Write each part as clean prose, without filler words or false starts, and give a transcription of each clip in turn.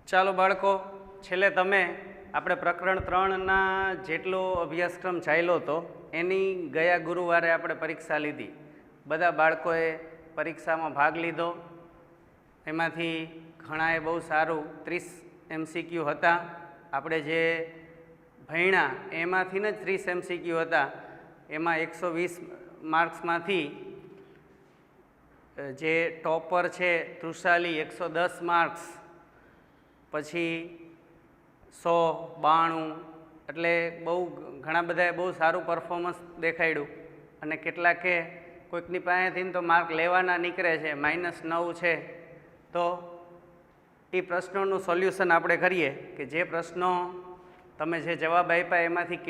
ચાલો બાળકો, છેલ્લે તમે આપણે પ્રકરણ 3ના જેટલો અભ્યાસક્રમ ચાલ્યો હતો એની ગયા ગુરુવારે આપણે પરીક્ષા લીધી. બધા બાળકોએ પરીક્ષામાં ભાગ લીધો. એમાંથી ઘણાએ બહુ સારું 30 MCQ હતા. આપણે જે ભણ્યા એમાંથી જ 30 MCQ હતા. એમાં 120 માર્ક્સમાંથી જે ટોપર છે તૃષાલી 110 માર્ક્સ, પછી 192, એટલે બહુ ઘણા બધાએ બહુ સારું પરફોર્મન્સ દેખાડ્યું. અને કેટલાકે કોઈકની પાસેથી તો માર્ક લેવાના નીકળે છે, -9 છે. તો એ પ્રશ્નોનું સોલ્યુશન આપણે કરીએ કે જે પ્રશ્નો તમે જે જવાબ આપ્યા એમાંથી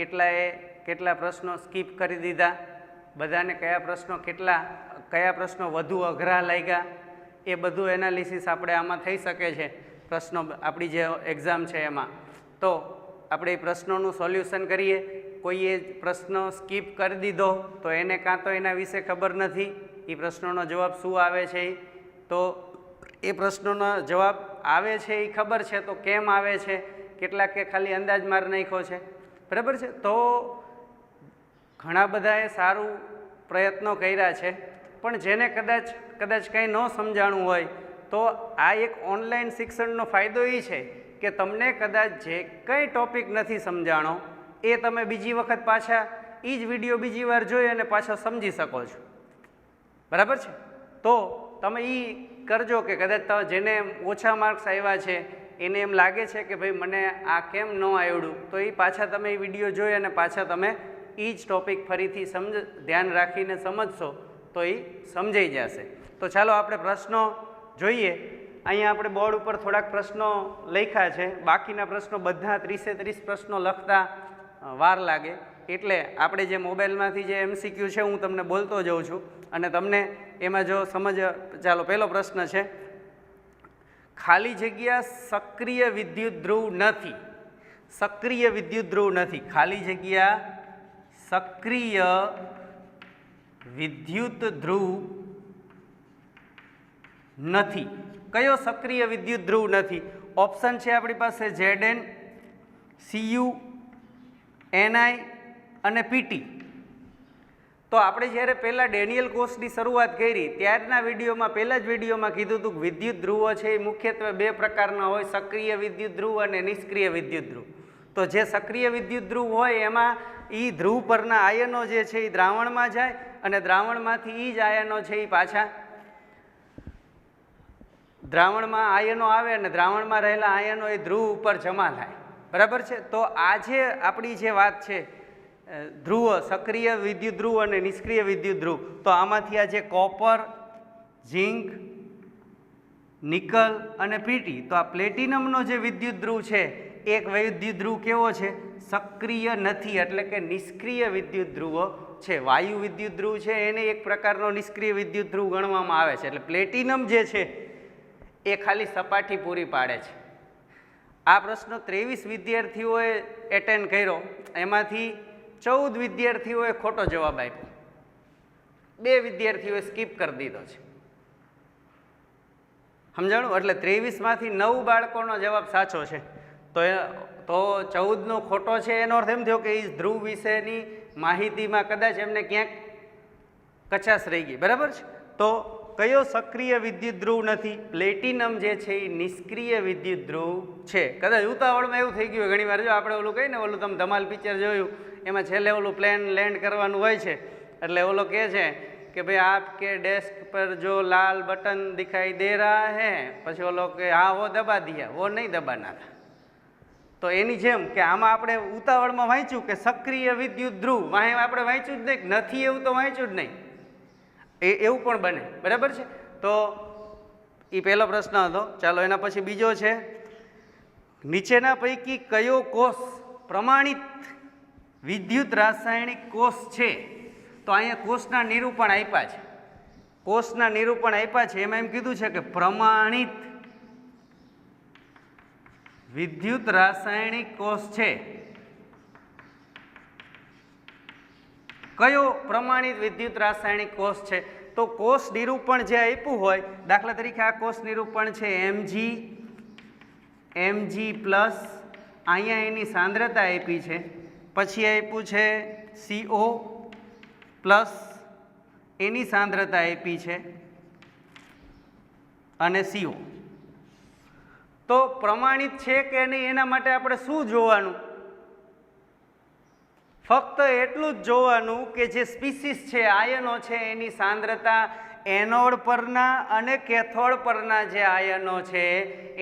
કેટલા પ્રશ્નો સ્કીપ કરી દીધા, બધાને કયા પ્રશ્નો વધુ અઘરા લાગ્યા, એ બધું એનાલિસિસ આપણે આમાં થઈ શકે છે. પ્રશ્નો આપણી જે એક્ઝામ છે એમાં તો આપણે એ પ્રશ્નોનું સોલ્યુશન કરીએ. કોઈએ પ્રશ્ન સ્કીપ કરી દીધો તો એને કાં તો એના વિશે ખબર નથી, એ પ્રશ્નોનો જવાબ શું આવે છે, તો એ પ્રશ્નોનો જવાબ આવે છે એ ખબર છે તો કેમ આવે છે, કેટલાકે ખાલી અંદાજ માર નાખ્યો છે, બરાબર છે. તો ઘણા બધાએ સારું પ્રયત્નો કર્યા છે, પણ જેને કદાચ કંઈ ન સમજાણું હોય તો આ એક ઓનલાઈન શિક્ષણનો ફાયદો એ છે કે તમને કદાચ જે કંઈ ટૉપિક નથી સમજાણો એ તમે બીજી વખત પાછા એ જ વિડીયો બીજી વાર જોઈ અને પાછો સમજી શકો છો, બરાબર છે. તો તમે એ કરજો કે કદાચ જેને ઓછા માર્ક્સ આવ્યા છે એને એમ લાગે છે કે ભાઈ મને આ કેમ ન આવડ્યું, તો એ પાછા તમે એ વિડીયો જોઈ અને પાછા તમે એ જ ટૉપિક ફરીથી ધ્યાન રાખીને સમજશો તો એ સમજાઈ જશે. તો ચાલો આપણે પ્રશ્નો જોઈએ. અહીંયા આપણે બોર્ડ ઉપર થોડાક પ્રશ્નો લખ્યા છે. બાકીના પ્રશ્નો બધા 30 પ્રશ્નો લખતા વાર લાગે, એટલે આપણે જે મોબાઈલમાંથી જે MCQ છે હું તમને બોલતો જાઉં છું અને તમને એમાં જો ચાલો પહેલો પ્રશ્ન છે, ખાલી જગ્યા સક્રિય વિદ્યુત ધ્રુવ નથી. સક્રિય વિદ્યુત ધ્રુવ નથી. ખાલી જગ્યા સક્રિય વિદ્યુત ધ્રુવ નથી. કયો સક્રિય વિદ્યુત ધ્રુવ નથી? ઓપ્શન છે આપણી પાસે Zn, Cu, Ni અને Pt. તો આપણે જ્યારે પહેલાં ડેનિયલ કોર્સની શરૂઆત કરી ત્યારના વિડીયોમાં પહેલા જ વિડીયોમાં કીધું હતું કે વિદ્યુત ધ્રુવો છે એ મુખ્યત્વે બે પ્રકારના હોય, સક્રિય વિદ્યુત ધ્રુવ અને નિષ્ક્રિય વિદ્યુત ધ્રુવ. તો જે સક્રિય વિદ્યુત ધ્રુવ હોય એમાં એ ધ્રુવ પરના આયનો જે છે એ દ્રાવણમાં જાય અને દ્રાવણમાંથી એ જ આયનો છે એ પાછા દ્રાવણમાં આયનો આવે અને દ્રાવણમાં રહેલા આયનો એ ધ્રુવ ઉપર જમા થાય, બરાબર છે. તો આ જે આપણી જે વાત છે ધ્રુવ, સક્રિય વિદ્યુત ધ્રુવ અને નિષ્ક્રિય વિદ્યુત ધ્રુવ, તો આમાંથી આ જે કોપર, ઝિંક, નિકલ અને પીટી, તો આ પ્લેટિનમનો જે વિદ્યુત ધ્રુવ છે એક વિદ્યુત ધ્રુવ કેવો છે? સક્રિય નથી, એટલે કે નિષ્ક્રિય વિદ્યુત ધ્રુવો છે. વાયુ વિદ્યુત ધ્રુવ છે એને એક પ્રકારનો નિષ્ક્રિય વિદ્યુત ધ્રુવ ગણવામાં આવે છે. એટલે પ્લેટિનમ જે છે એ ખાલી સપાટી પૂરી પાડે છે. આ પ્રશ્ન 23 વિદ્યાર્થીઓએ એટેન્ડ કર્યો, એમાંથી 14 વિદ્યાર્થીઓએ ખોટો જવાબ આપ્યો, 2 વિદ્યાર્થીઓએ સ્કીપ કરી દીધો છે. સમજાણું? એટલે 23માંથી 9 બાળકોનો જવાબ સાચો છે. તો 14નો ખોટો છે. એનો અર્થ એમ થયો કે એ ધ્રુવ વિશેની માહિતીમાં કદાચ એમને ક્યાંક કચાશ રહી ગઈ, બરાબર છે. તો કયો સક્રિય વિદ્યુત ધ્રુવ નથી? પ્લેટિનમ જે છે એ નિષ્ક્રિય વિદ્યુત ધ્રુવ છે. કદાચ ઉતાવળમાં એવું થઈ ગયું ઘણી વાર, જો આપણે ઓલું કહીને ઓલું તમે ધમાલ પિક્ચર જોયું એમાં છેલ્લે ઓલું પ્લેન લેન્ડ કરવાનું હોય છે, એટલે ઓલો કહે છે કે ભાઈ આપકે ડેસ્ક પર જો લાલ બટન દિખાઈ દે રહા હે, પછી ઓલો કે હા વો દબા દિયા, વો નહીં દબાના થા. તો એની જેમ કે આમાં આપણે ઉતાવળમાં વાંચ્યું કે સક્રિય વિદ્યુત ધ્રુવ, વાંહે આપણે વાંચ્યું જ નહીં, નથી એવું તો વાંચ્યું જ નહીં, એવું પણ બને, બરાબર છે. તો એ પહેલો પ્રશ્ન હતો. ચાલો એના પછી બીજો છે, નીચેના પૈકી કયો કોષ પ્રમાણિત વિદ્યુત રાસાયણિક કોષ છે? તો અહીંયા કોષના નિરૂપણ આપ્યા છે. કોષના નિરૂપણ આપ્યા છે, એમાં એમ કીધું છે કે પ્રમાણિત વિદ્યુત રાસાયણિક કોષ છે. કયો પ્રમાણિત વિદ્યુત રાસાયણિક કોષ છે? તો કોષ નિરૂપણ જે આપ્યું હોય, દાખલા તરીકે આ કોષ નિરૂપણ છે Mg mg પ્લસ અહીંયા એની સાંદ્રતા આપી છે, પછી આપ્યું છે CO પ્લસ એની સાંદ્રતા આપી છે અને CO. તો પ્રમાણિત છે કે નહીં એના માટે આપણે શું જોવાનું? ફક્ત એટલું જ જોવાનું કે જે સ્પીસીસ છે, આયનો છે, એની સાંદ્રતા એનોડ પરના અને કેથોડ પરના જે આયનો છે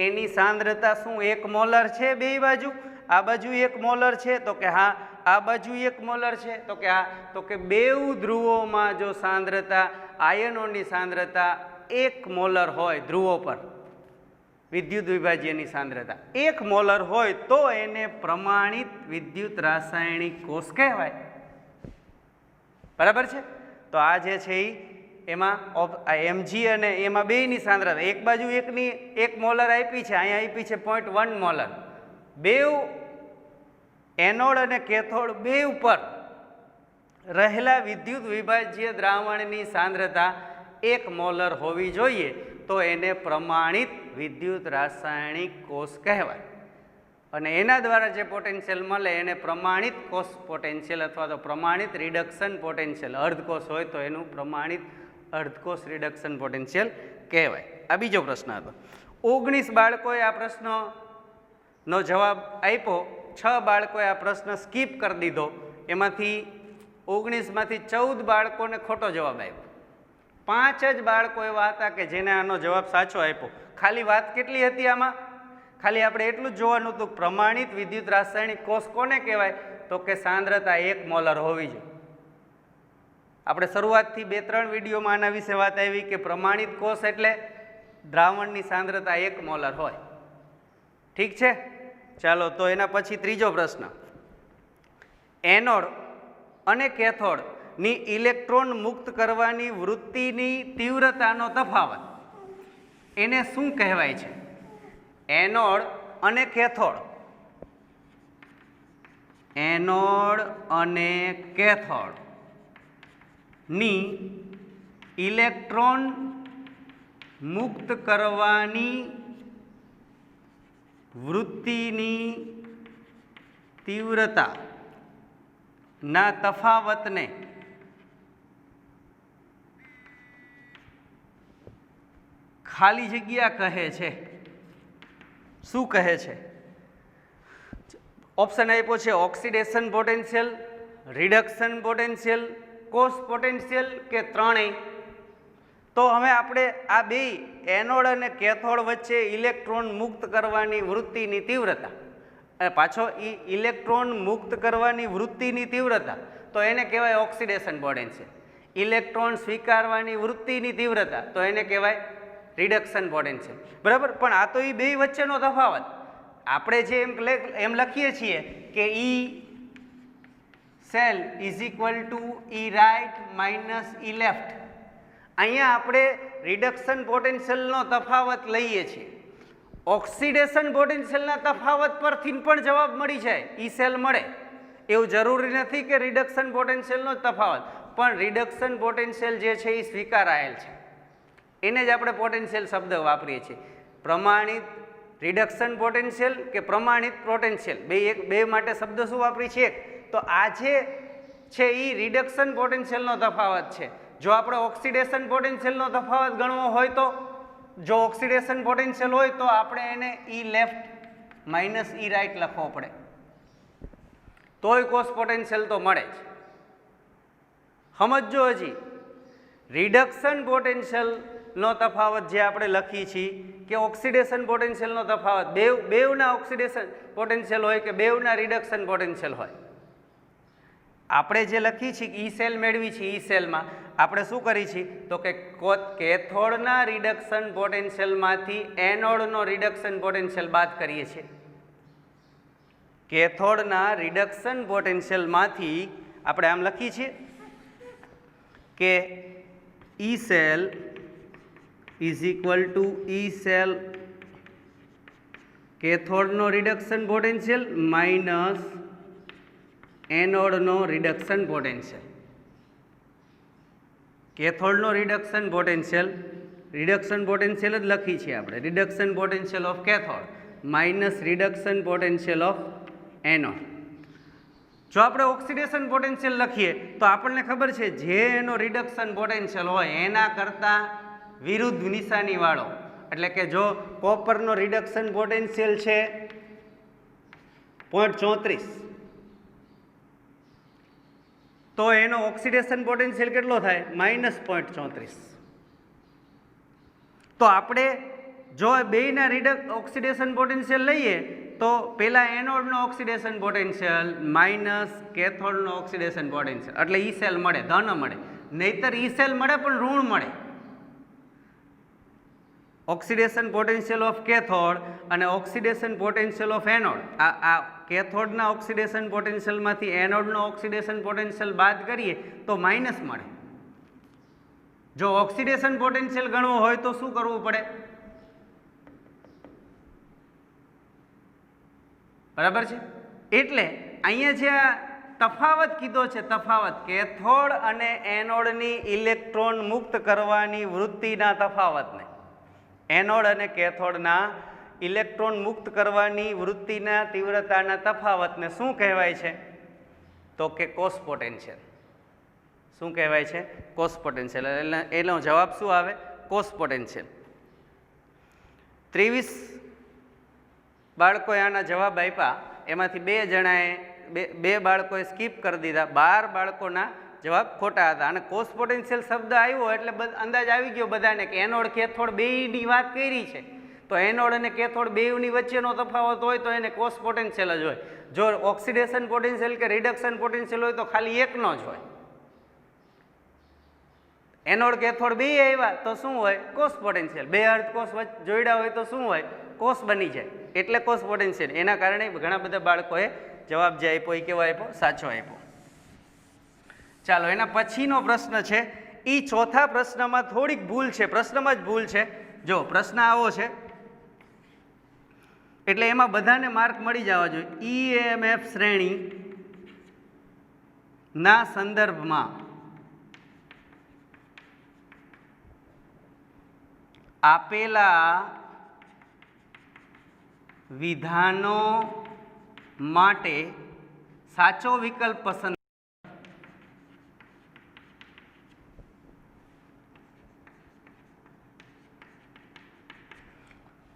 એની સાંદ્રતા શું 1 મોલર છે બે બાજુ? આ બાજુ 1 મોલર છે તો કે હા, આ બાજુ 1 મોલર છે તો કે હા. તો કે બેઉ ધ્રુવોમાં જો સાંદ્રતા આયનોની સાંદ્રતા 1 મોલર હોય, ધ્રુવો પર વિદ્યુત વિભાજ્યની સાંદ્રતા 1 મોલર હોય તો એને પ્રમાણિત વિદ્યુત રાસાયણિક કોષ કહેવાય. બરાબર છે? તો આ જે છે એમાં mg અને એમાં બેયની સાંદ્રતા એક બાજુ 1 મોલર આપી છે, અહીંયા આપી છે 0.1 મોલર. બેઉ એનોડ અને કેથોડ બે ઉપર રહેલા વિદ્યુત વિભાજ્ય દ્રાવણની સાંદ્રતા 1 મોલર હોવી જોઈએ તો એને પ્રમાણિત વિદ્યુત રાસાયણિક કોષ કહેવાય. અને એના દ્વારા જે પોટેન્શિયલ મળે એને પ્રમાણિત કોષ પોટેન્શિયલ અથવા તો પ્રમાણિત રિડક્શન પોટેન્શિયલ, અર્ધકોષ હોય તો એનું પ્રમાણિત અર્ધકોષ રિડક્શન પોટેન્શિયલ કહેવાય. આ બીજો પ્રશ્ન હતો. 19 બાળકોએ આ પ્રશ્નનો જવાબ આપ્યો, 6 બાળકોએ આ પ્રશ્ન સ્કીપ કરી દીધો. એમાંથી 19માંથી 14 બાળકોને ખોટો જવાબ આપ્યો. 5 જ બાળકો એવા હતા કે જેને આનો જવાબ સાચો આપ્યો. ખાલી વાત કેટલી હતી આમાં? ખાલી આપણે એટલું જ જોવાનું હતું, પ્રમાણિત વિદ્યુત રાસાયણિક કોષ કોને કહેવાય? તો કે સાંદ્રતા 1 મોલર હોવી જોઈએ. આપણે શરૂઆતથી 2-3 વિડીયોમાં આના વિશે વાત આવી કે પ્રમાણિત કોષ એટલે દ્રાવણની સાંદ્રતા 1 મોલર હોય. ઠીક છે? ચાલો, તો એના પછી ત્રીજો પ્રશ્ન. એનોડ અને કેથોડની ઇલેક્ટ્રોન મુક્ત કરવાની વૃત્તિની તીવ્રતાનો તફાવત એને શું કહેવાય છે? એનોડ અને કેથોડ, એનોડ અને કેથોડ ની ઇલેક્ટ્રોન મુક્ત કરવાની વૃત્તિની તીવ્રતા ના તફાવતને ખાલી જગ્યા કહે છે. શું કહે છે? ઓપ્શન આપ્યો છે ઓક્સિડેશન પોટેન્શિયલ, રિડક્શન પોટેન્શિયલ, કોષ પોટેન્શિયલ કે ત્રણેય. તો હવે આપણે આ બે એનોડ અને કેથોડ વચ્ચે ઇલેક્ટ્રોન મુક્ત કરવાની વૃત્તિની તીવ્રતા, પાછો ઇલેક્ટ્રોન મુક્ત કરવાની વૃત્તિની તીવ્રતા તો એને કહેવાય ઓક્સિડેશન પોટેન્શિયલ. ઇલેક્ટ્રોન સ્વીકારવાની વૃત્તિની તીવ્રતા તો એને કહેવાય રિડક્શન પોટેન્શિયલ. બરાબર? પણ આ તો એ બે વચ્ચેનો તફાવત. આપણે જે એમ લખીએ છીએ કે E cell is equal to E right minus E left. અહીંયા આપણે રિડક્શન પોટેન્શિયલનો તફાવત લઈએ છીએ. ઓક્સિડેશન પોટેન્શિયલના તફાવત પરથી પણ જવાબ મળી જાય, ઈ સેલ મળે. એવું જરૂરી નથી કે રિડક્શન પોટેન્શિયલનો જ તફાવત, પણ રિડક્શન પોટેન્શિયલ જે છે એ સ્વીકારાયેલ છે. એને જ આપણે પોટેન્શિયલ શબ્દ વાપરીએ છીએ. પ્રમાણિત રિડક્શન પોટેન્શિયલ કે પ્રમાણિત પોટેન્શિયલ બે માટે શબ્દ શું વાપરી છીએ? તો આ જે છે એ રિડક્શન પોટેન્શિયલનો તફાવત છે. જો આપણે ઓક્સિડેશન પોટેન્શિયલનો તફાવત ગણવો હોય તો, જો ઓક્સિડેશન પોટેન્શિયલ હોય તો આપણે એને ઈ લેફ્ટ માઇનસ ઈ રાઇટ લખવો પડે, તોય કોષ પોટેન્શિયલ તો મળે જ. સમજો હજી રિડક્શન પોટેન્શિયલનો તફાવત જે આપણે લખીએ છીએ કે ઓક્સિડેશન પોટેન્શિયલનો તફાવત, બેવના ઓક્સિડેશન પોટેન્શિયલ હોય કે બેવના રિડક્શન પોટેન્શિયલ હોય. આપણે જે લખીએ છીએ ઈ સેલ મેળવી છે, ઈ સેલમાં આપણે શું કરી છીએ તો કે કેથોડના રિડક્શન પોટેન્શિયલમાંથી એનોડનો રિડક્શન પોટેન્શિયલ બાદ કરીએ છીએ. કેથોડના રિડક્શન પોટેન્શિયલમાંથી આપણે આમ લખીએ છીએ કે E cell is equal to E cell કેથોડનો રિડક્શન પોટેન્શિયલ માઇનસ એનોડનો રિડક્શન પોટેન્શિયલ. કેથોડનો રિડક્શન પોટેન્શિયલ જ લખી છે આપણે, reduction potential of cathode. Minus reduction potential of anode. જો આપણે ઓક્સિડેશન પોટેન્શિયલ લખીએ તો આપણને ખબર છે જે એનો રિડક્શન પોટેન્શિયલ હોય એના કરતાં વિરુદ્ધ નિશાનીવાળો, એટલે કે જો કોપરનો રિડક્શન પોટેન્શિયલ છે 0.34, તો એનો ઓક્સિડેશન પોટેન્શિયલ કેટલો થાય? -0.34. તો આપણે જો બેયના ઓક્સિડેશન પોટેન્શિયલ લઈએ તો પેલા એનોડનો ઓક્સિડેશન પોટેન્શિયલ માઇનસ કેથોડનો ઓક્સિડેશન પોટેન્શિયલ, એટલે ઈ સેલ મળે, ધન મળે. નહીતર ઈ સેલ મળે પણ ઋણ મળે. ઓક્સિડેશન પોટેન્શિયલ ઓફ કેથોડ અને ઓક્સિડેશન પોટેન્શિયલ ઓફ એનોડ, આ કેથોડના ઓક્સિડેશન પોટેન્શિયલમાંથી એનોડનો ઓક્સિડેશન પોટેન્શિયલ બાદ કરીએ તો માઇનસ મળે. જો ઓક્સિડેશન પોટેન્શિયલ ગણવો હોય તો શું કરવું પડે? બરાબર છે. એટલે અહીંયા જે આ તફાવત કીધો છે, તફાવત કેથોડ અને એનોડની ઇલેક્ટ્રોન મુક્ત કરવાની વૃત્તિના તફાવતને, એનોડ અને કેથોડના ઇલેક્ટ્રોન મુક્ત કરવાની વૃત્તિના તીવ્રતાના તફાવતને શું કહેવાય છે? તો કે કોસ પોટેન્શિયલ. શું કહેવાય છે? Cos potential. એટલે એનો જવાબ શું આવે? Cos potential. 23 બાળકોએ આના જવાબ આપ્યા, એમાંથી 2 જણાએ બે બાળકોએ સ્કીપ કરી દીધા. 12 બાળકોના જવાબ ખોટા હતા. અને કોસ પોટેન્શિયલ શબ્દ આવ્યો એટલે અંદાજ આવી ગયો બધાને કે એનોડ કેથોડ બેયની વાત કરી છે. તો એનોડ અને કેથોડ બેયની વચ્ચેનો તફાવત હોય તો એને કોસ પોટેન્શિયલ જ હોય. જો ઓક્સિડેશન પોટેન્શિયલ કે રિડક્શન પોટેન્શિયલ હોય તો ખાલી એકનો જ હોય. એનોડ કેથોડ બે આવ્યા તો શું હોય? Cos potential. બે અર્ધ કોષ જોડ્યા હોય તો શું હોય? કોસ બની જાય, એટલે કોસ પોટેન્શિયલ. એના કારણે ઘણા બધા બાળકોએ જવાબ જે આપ્યો એ કેવો આપ્યો? સાચો આપ્યો. ચાલો, એના પછીનો પ્રશ્ન છે, એ ચોથા પ્રશ્નમાં થોડીક ભૂલ છે, પ્રશ્નમાં જ ભૂલ છે. જો પ્રશ્ન આવો છે એટલે એમાં બધાને માર્ક મળી જવા જોઈએ. ઈએમએફ શ્રેણી ના સંદર્ભમાં આપેલા વિધાનો માટે સાચો વિકલ્પ પસંદ.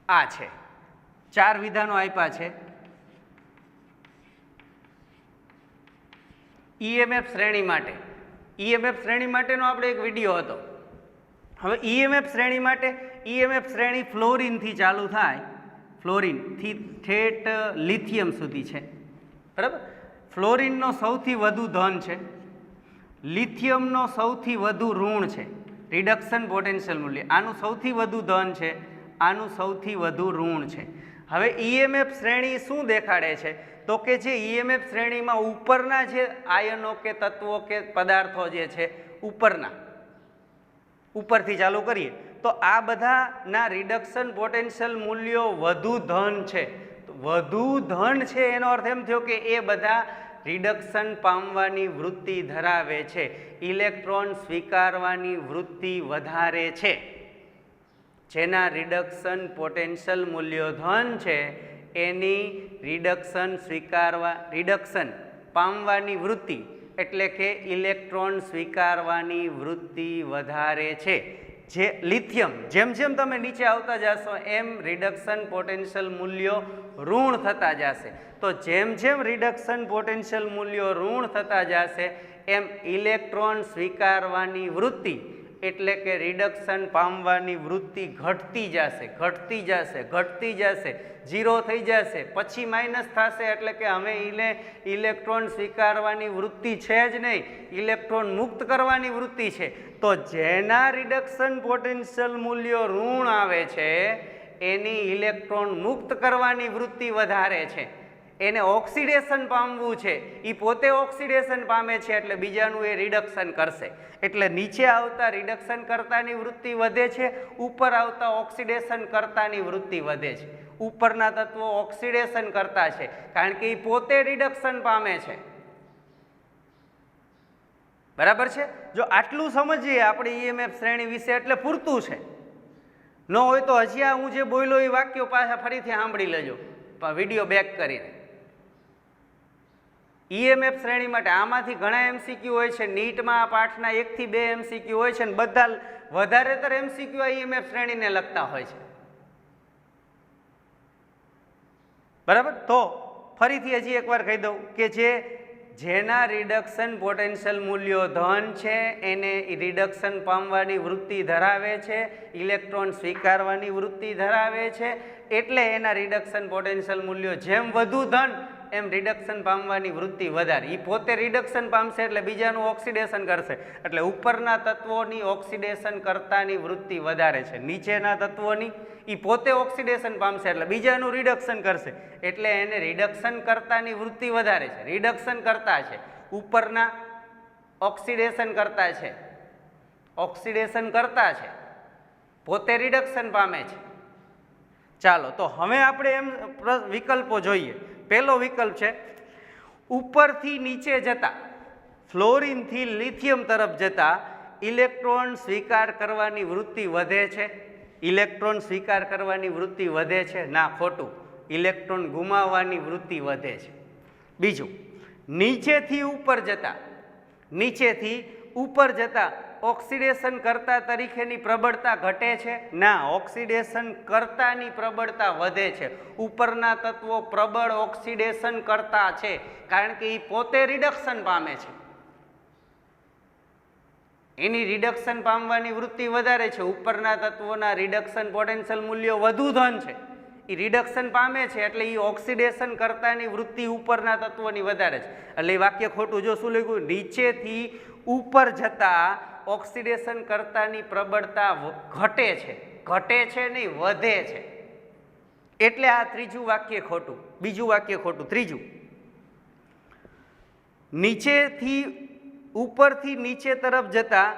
આ છે 4 વિધાનો આપ્યા છે. ઈએમએફ શ્રેણી માટે, ઈએમએફ શ્રેણી માટેનો આપણે એક વિડીયો હતો. હવે ઈએમએફ શ્રેણી માટે, ઈએમએફ શ્રેણી ફ્લોરિનથી ચાલુ થાય, ફ્લોરિનથી ઠેઠ લિથિયમ સુધી છે. બરાબર? ફ્લોરિનનો સૌથી વધુ ધન છે, લિથિયમનો સૌથી વધુ ઋણ છે. રિડક્શન પોટેન્શિયલ મૂલ્ય આનું સૌથી વધુ ધન છે, આનું સૌથી વધુ ઋણ છે. હવે ઈએમએફ શ્રેણી શું દેખાડે છે? તો કે જે ઈએમએફ શ્રેણીમાં ઉપરના જે આયનો કે તત્વો કે પદાર્થો જે છે ઉપરથી ચાલુ કરીએ તો આ બધાના રિડક્શન પોટેન્શિયલ મૂલ્યો વધુ ધન છે. વધુ ધન છે એનો અર્થ એમ થયો કે એ બધા રિડક્શન પામવાની વૃત્તિ ધરાવે છે, ઇલેક્ટ્રોન સ્વીકારવાની વૃત્તિ વધારે છે. જેના રિડક્શન પોટેન્શિયલ મૂલ્યો ધન છે એની રિડક્શન પામવાની વૃત્તિ એટલે કે ઇલેક્ટ્રોન સ્વીકારવાની વૃત્તિ વધારે છે. જે લિથિયમ જેમ જેમ તમે નીચે આવતા જશો એમ રિડક્શન પોટેન્શિયલ મૂલ્યો ઋણ થતા જશે. તો જેમ જેમ રિડક્શન પોટેન્શિયલ મૂલ્યો ઋણ થતા જશે એમ ઇલેક્ટ્રોન સ્વીકારવાની વૃત્તિ એટલે કે રિડક્શન પામવાની વૃત્તિ ઘટતી જશે, 0 થઈ જશે, પછી માઇનસ થશે. એટલે કે હવે ઇલેક્ટ્રોન સ્વીકારવાની વૃત્તિ છે જ નહીં, ઇલેક્ટ્રોન મુક્ત કરવાની વૃત્તિ છે. તો જેના રિડક્શન પોટેન્શિયલ મૂલ્યો ઋણ આવે છે એની ઇલેક્ટ્રોન મુક્ત કરવાની વૃત્તિ વધારે છે. એને ઓક્સિડેશન પામવું છે, એ પોતે ઓક્સિડેશન પામે છે એટલે બીજાનું એ રિડક્શન કરશે. એટલે નીચે આવતા રિડક્શન કરતાની વૃત્તિ વધે છે, ઉપર આવતા ઓક્સિડેશન કરતાની વૃત્તિ વધે છે. ઉપરના તત્વો ઓક્સિડેશન કરતા છે કારણ કે એ પોતે રિડક્શન પામે છે. બરાબર છે? જો આટલું સમજીએ આપણે ઈએમએફ શ્રેણી વિશે એટલે પૂરતું છે. ન હોય તો હજી આ હું જે બોલ્યો એ વાક્યો પાછા ફરીથી સાંભળી લેજો વિડીયો બેક કરીને. ઈએમએફ શ્રેણી માટે આમાંથી ઘણા એમસીક્યુ હોય છે. નીટમાં આ પાઠના 1 થી 2 એમસીક્યુ હોય છે અને બધા વધારેતર એમસીક્યુ આ ઈએમએફ શ્રેણીને લગતા હોય છે. બરાબર. તો ફરીથી હજી એકવાર કહી દઉં કે જેના રિડક્શન પોટેન્શિયલ મૂલ્યો ધન છે એને રિડક્શન પામવાની વૃત્તિ ધરાવે છે, ઇલેક્ટ્રોન સ્વીકારવાની વૃત્તિ ધરાવે છે, એટલે એના રિડક્શન પોટેન્શિયલ મૂલ્યો જેમ વધુ ધન એમ રિડક્શન પામવાની વૃત્તિ વધારે. એ પોતે રિડક્શન પામશે એટલે બીજાનું ઓક્સિડેશન કરશે, એટલે ઉપરના તત્વોની ઓક્સિડેશન કરતાની વૃત્તિ વધારે છે, નીચેના તત્વોની એ પોતે ઓક્સિડેશન પામશે એટલે બીજાનું રિડક્શન કરશે, એટલે એને રિડક્શન કરતાની વૃત્તિ વધારે છે. રિડક્શન કરતા છે, ઉપરના ઓક્સિડેશન કરતા છે, ઓક્સિડેશન કરતા છે, પોતે રિડક્શન પામે છે. ચાલો તો હવે આપણે એમ વિકલ્પો જોઈએ. પહેલો વિકલ્પ છે ઉપરથી નીચે જતા ફ્લોરિનથી લિથિયમ તરફ જતા ઇલેક્ટ્રોન સ્વીકાર કરવાની વૃત્તિ વધે છે. ઇલેક્ટ્રોન સ્વીકાર કરવાની વૃત્તિ વધે છે. ના, ખોટું. ઇલેક્ટ્રોન ગુમાવવાની વૃત્તિ વધે છે. બીજું, નીચેથી ઉપર જતા ઓક્સિડેશન કરતા તરીકેની પ્રબળતા ઘટે છે. ના, ઓક્સિડેશન કરતાની પ્રબળતા વધે છે. ઉપરના તત્વો પ્રબળ ઓક્સિડેશન કરતા છે કારણ કે એ પોતે રિડક્શન પામે છે, એની રિડક્શન પામવાની વૃત્તિ વધારે છે. ઉપરના તત્વોના રિડક્શન પોટેન્શિયલ મૂલ્યો વધુ ધન છે, એ રિડક્શન પામે છે એટલે એ ઓક્સિડેશન કરતાની વૃત્તિ ઉપરના તત્વોની વધારે છે. એટલે એ વાક્ય ખોટું. જો શું લખ્યું? નીચેથી ઉપર જતા ઓક્સિડેશન કરતાની પ્રબળતા ઘટે છે નહીં, વધે છે. એટલે આ ત્રીજું વાક્ય ખોટું. બીજું વાક્ય ખોટું. ત્રીજું, ઉપરથી નીચે તરફ જતા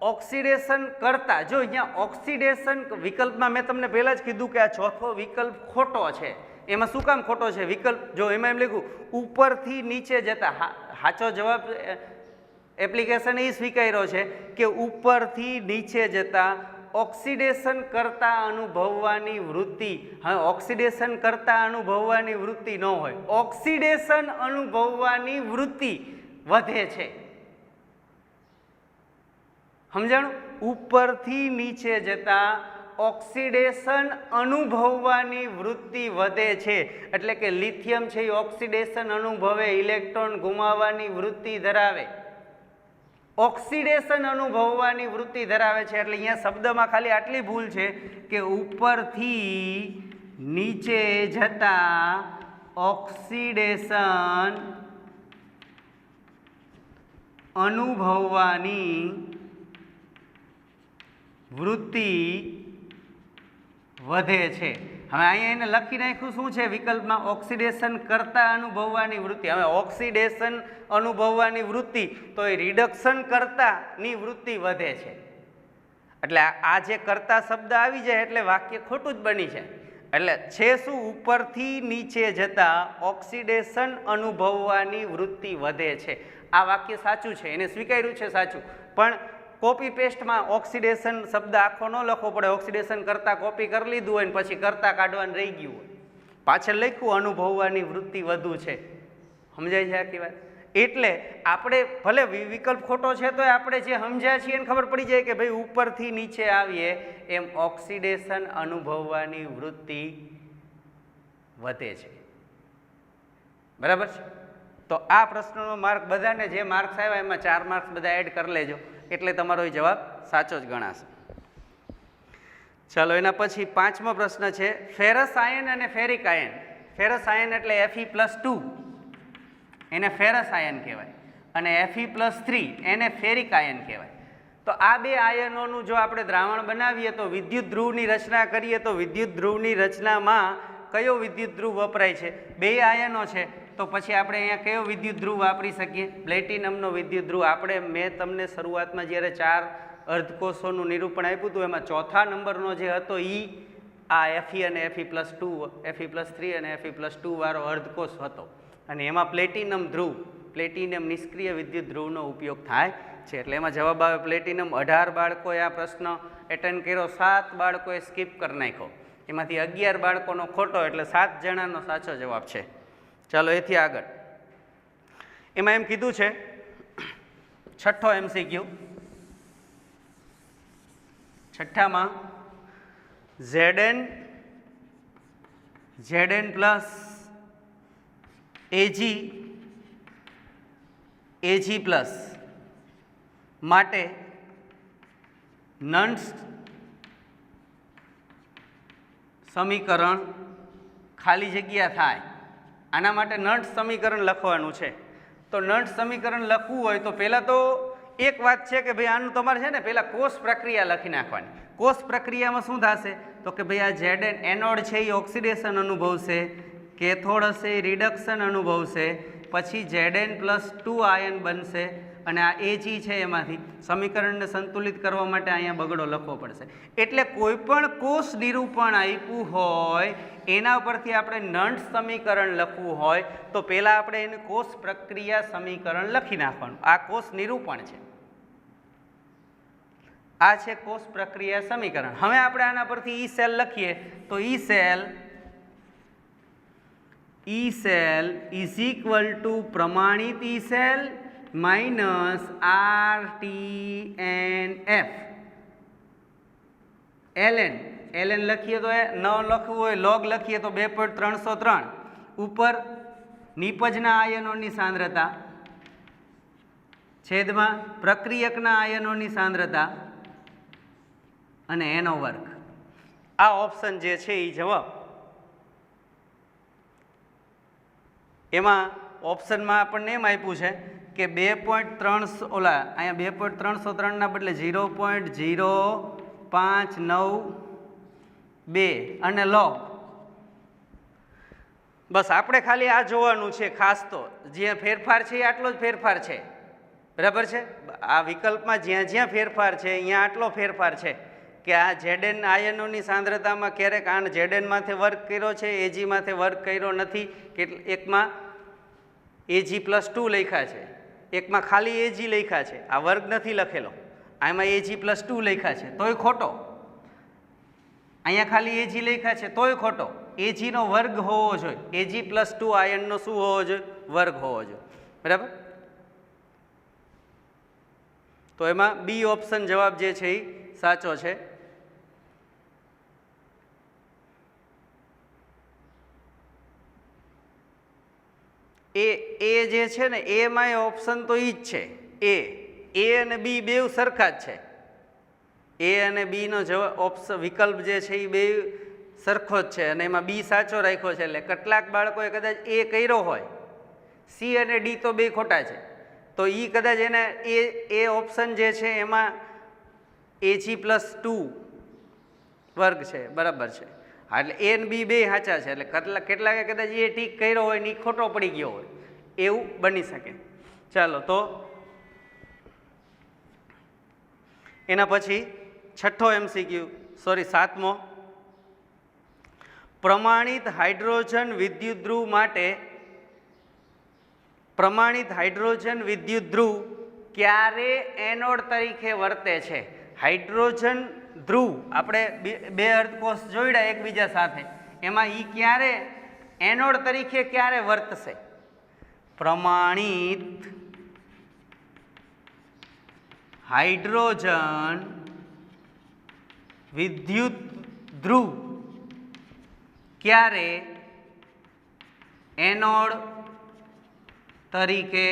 ઓક્સિડેશન કરતા. જો અહીંયા ઓક્સિડેશન વિકલ્પમાં મેં તમને પહેલા જ કીધું કે આ ચોથો વિકલ્પ ખોટો છે. એમાં શું કામ ખોટો છે વિકલ્પ? જો એમાં એમ લખ્યું ઉપરથી નીચે જતા. સાચો જવાબ એપ્લિકેશન એ સ્વીકાર્યો છે કે ઉપરથી નીચે જતા ઓક્સિડેશન કરતા અનુભવવાની વૃત્તિ. હવે ઓક્સિડેશન કરતા અનુભવવાની વૃત્તિ ન હોય, ઓક્સિડેશન અનુભવવાની વૃત્તિ વધે છે. સમજાણું? ઉપરથી નીચે જતા ઓક્સિડેશન અનુભવવાની વૃત્તિ વધે છે એટલે કે લિથિયમ છે એ ઓક્સિડેશન અનુભવે, ઇલેક્ટ્રોન ગુમાવવાની વૃત્તિ ધરાવે, ઓક્સિડેશન અનુભવવાની વૃત્તિ ધરાવે છે. એટલે અહીંયા શબ્દમાં ખાલી આટલી ભૂલ છે કે ઉપરથી નીચે જતા ઓક્સિડેશન અનુભવવાની વૃત્તિ વધે છે. હવે અહીંયા એને લખી નાખ્યું શું છે વિકલ્પમાં? ઓક્સિડેશન કરતા અનુભવવાની વૃત્તિ. હવે ઓક્સિડેશન અનુભવવાની વૃત્તિ તો એ રિડક્શન કરતાની વૃત્તિ વધે છે. એટલે આ જે કરતા શબ્દ આવી જાય એટલે વાક્ય ખોટું જ બની જાય. એટલે છે શું? ઉપરથી નીચે જતા ઓક્સિડેશન અનુભવવાની વૃત્તિ વધે છે. આ વાક્ય સાચું છે, એને સ્વીકાર્યું છે સાચું, પણ કોપી પેસ્ટમાં ઓક્સિડેશન શબ્દ આખો ન લખવો પડે. ઓક્સિડેશન કરતા કોપી કરી લીધું હોય ને પછી કરતા કાઢવાનું રહી ગયું હોય, પાછળ લખ્યું અનુભવવાની વૃત્તિ વધુ છે. સમજાય છે આખી વાત? એટલે આપણે ભલે વિકલ્પ ખોટો છે તો આપણે જે સમજ્યા છીએ એને ખબર પડી જાય કે ભાઈ ઉપરથી નીચે આવીએ એમ ઓક્સિડેશન અનુભવવાની વૃત્તિ વધે છે. બરાબર છે? તો આ પ્રશ્નનો માર્ક બધાને જે માર્ક્સ આવ્યા એમાં 4 માર્ક્સ બધા એડ કરી લેજો એટલે તમારો એ જવાબ સાચો જ ગણાશે. ચાલો એના પછી 5મો પ્રશ્ન છે ફેરસ આયન અને ફેરિક આયન. ફેરસ આયન એટલે Fe+2 એને ફેરસ આયન કહેવાય અને Fe+3 એને ફેરિક આયન કહેવાય. તો આ બે આયનોનું જો આપણે દ્રાવણ બનાવીએ તો વિદ્યુત ધ્રુવની રચના કરીએ તો વિદ્યુત ધ્રુવની રચનામાં કયો વિદ્યુત ધ્રુવ વપરાય છે? બે આયનો છે તો પછી આપણે અહીંયા કયો વિદ્યુત ધ્રુવ વાપરી શકીએ? પ્લેટિનમનો વિદ્યુત ધ્રુવ. આપણે મેં તમને શરૂઆતમાં જ્યારે 4 અર્ધકોષોનું નિરૂપણ આપ્યું હતું એમાં ચોથા નંબરનો જે હતો એ આ Fe અને Fe+2 Fe+3 અને Fe+2 વાળો અર્ધકોષ હતો અને એમાં પ્લેટિનમ ધ્રુવ, પ્લેટિનમ નિષ્ક્રિય વિદ્યુત ધ્રુવનો ઉપયોગ થાય છે. એટલે એમાં જવાબ આવે પ્લેટિનમ. 18 બાળકોએ આ પ્રશ્ન એટેન્ડ કર્યો, 7 બાળકોએ સ્કીપ કરી નાખ્યો, એમાંથી 11 બાળકોનો ખોટો, એટલે 7 જણાનો સાચો જવાબ છે. ચાલો એથી આગળ. એમાં એમ કીધું છે, છઠ્ઠો MCQ, છઠ્ઠામાં Zn plus Ag plus માટે નન્સ સમીકરણ ખાલી જગ્યા થાય. આના માટે નન્સ સમીકરણ લખવાનું છે. તો નન્સ સમીકરણ લખવું હોય તો પહેલાં તો એક વાત છે કે ભાઈ આનું તમારે છે ને પહેલાં કોષ પ્રક્રિયા લખી નાખવાની. કોષ પ્રક્રિયામાં શું થશે તો કે ભાઈ આ Zn એનોડ છે એ ઓક્સિડેશન અનુભવશે, કેથોડ હશે એ રિડક્શન અનુભવશે, પછી Zn પ્લસ 2 આયન બનશે, અને આ Ag છે એમાંથી સમીકરણને સંતુલિત કરવા માટે અહીંયા બગડો લખવો પડશે. એટલે કોઈ પણ કોષ નિરૂપણ આપ્યું હોય એના પરથી આપણે નન્સ સમીકરણ લખવું હોય તો પહેલાં આપણે એને કોષ પ્રક્રિયા સમીકરણ લખી નાખવાનું. આ કોષ નિરૂપણ છે, આ છે કોષ પ્રક્રિયા સમીકરણ. હવે આપણે આના પરથી ઈ સેલ લખીએ તો ઈ સેલ ઇઝ ઇક્વલ ટુ પ્રમાણિત ઈ સેલ માઇનસ RTNF ln લખીએ તો ન લખવું હોય લોગ લખીએ તો 2.303 ઉપર નિપજના આયનોની સાંદ્રતા છેદમાં પ્રક્રિયકના આયનોની સાંદ્રતા અને એનો વર્ગ. આ ઓપ્શન જે છે એ જવાબ. એમાં ઓપ્શનમાં આપણને એમ આપ્યું છે કે 2.3 ઓલા અહીંયા 2.303 ના બદલે 0.0592 અને લોગ. બસ આપણે ખાલી આ જોવાનું છે ખાસ. તો જ્યાં ફેરફાર છે એ આટલો જ ફેરફાર છે, બરાબર છે. આ વિકલ્પમાં જ્યાં જ્યાં ફેરફાર છે અહીંયા આટલો ફેરફાર છે કે આ Zn આયનોની સાંદ્રતામાં ક્યારેક આ Zn માથે વર્ગ કર્યો છે, Ag માથે વર્ગ કર્યો નથી. એકમાં Ag પ્લસ 2 લખ્યા છે, એકમાં ખાલી Ag લખ્યા છે, આ વર્ગ નથી લખેલો. આમાં Ag પ્લસ 2 લખ્યા છે તોય ખોટો, અહીંયા ખાલી Ag લખ્યા છે તોય ખોટો. Ag નો વર્ગ હોવો જોઈએ, Ag પ્લસ 2 આયનનો શું હોવો જોઈએ? વર્ગ હોવો જોઈએ, બરાબર. તો એમાં બી ઓપ્શન જવાબ જે છે એ સાચો છે. એ જે છે ને એમાં ઓપ્શન તો ઈ જ છે. એ અને બી બેવ સરખા જ છે. એ અને બી નો જવાબ ઓપ્શન વિકલ્પ જે છે એ બે સરખો જ છે, અને એમાં બી સાચો રાખ્યો છે. એટલે કેટલાક બાળકોએ કદાચ એ કર્યો હોય, સી અને ડી તો બે ખોટા છે, તો એ કદાચ એને એ ઓપ્શન જે છે એમાં Ag પ્લસ 2 વર્ગ છે, બરાબર છે. એટલે એ અને બી બે સાચા છે. એટલે કેટલાકે કદાચ એ ઠીક કર્યો હોય ને એ ખોટો પડી ગયો હોય, એવું બની શકે. ચાલો તો એના પછી છઠ્ઠો MCQ, સોરી 7મો, પ્રમાણિત હાઇડ્રોજન વિદ્યુત ધ્રુવ માટે પ્રમાણિત હાઇડ્રોજન વિદ્યુત ધ્રુવ ક્યારે એનોડ તરીકે વર્તે છે? હાઇડ્રોજન ધ્રુવ આપણે બે અર્ધકોષ જોડ્યા એકબીજા સાથે, એમાં ઈ ક્યારે એનોડ તરીકે ક્યારે વર્તશે? પ્રમાણિત હાઇડ્રોજન વિદ્યુત ધ્રુવ ક્યારે એનોડ તરીકે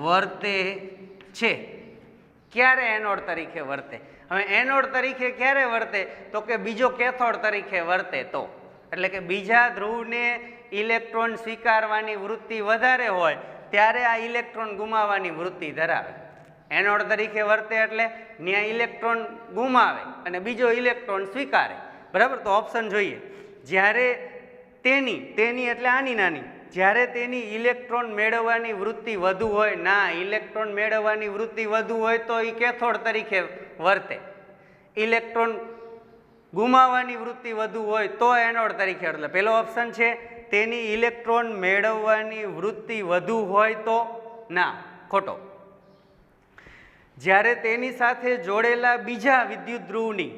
વર્તે છે? ક્યારે એનોડ તરીકે વર્તે? હવે એનોડ તરીકે ક્યારે વર્તે તો કે બીજો કેથોડ તરીકે વર્તે તો, એટલે કે બીજા ધ્રુવને ઇલેક્ટ્રોન સ્વીકારવાની વૃત્તિ વધારે હોય ત્યારે આ ઇલેક્ટ્રોન ગુમાવવાની વૃત્તિ ધરાવે. એનોડ તરીકે વર્તે એટલે ત્યાં ઇલેક્ટ્રોન ગુમાવે અને બીજો ઇલેક્ટ્રોન સ્વીકારે, બરાબર. તો ઓપ્શન જોઈએ. જ્યારે તેની એટલે આની નાની, જ્યારે તેની ઇલેક્ટ્રોન મેળવવાની વૃત્તિ વધુ હોય, ના ઇલેક્ટ્રોન મેળવવાની વૃત્તિ વધુ હોય તો એ કેથોડ તરીકે વર્તે. ઇલેક્ટ્રોન ગુમાવવાની વૃત્તિ વધુ હોય તો એનોડ તરીકે વર્તે. પહેલો ઓપ્શન છે તેની ઇલેક્ટ્રોન મેળવવાની વૃત્તિ વધુ હોય તો, ના, ખોટો. જ્યારે તેની સાથે જોડેલા બીજા વિદ્યુત ધ્રુવની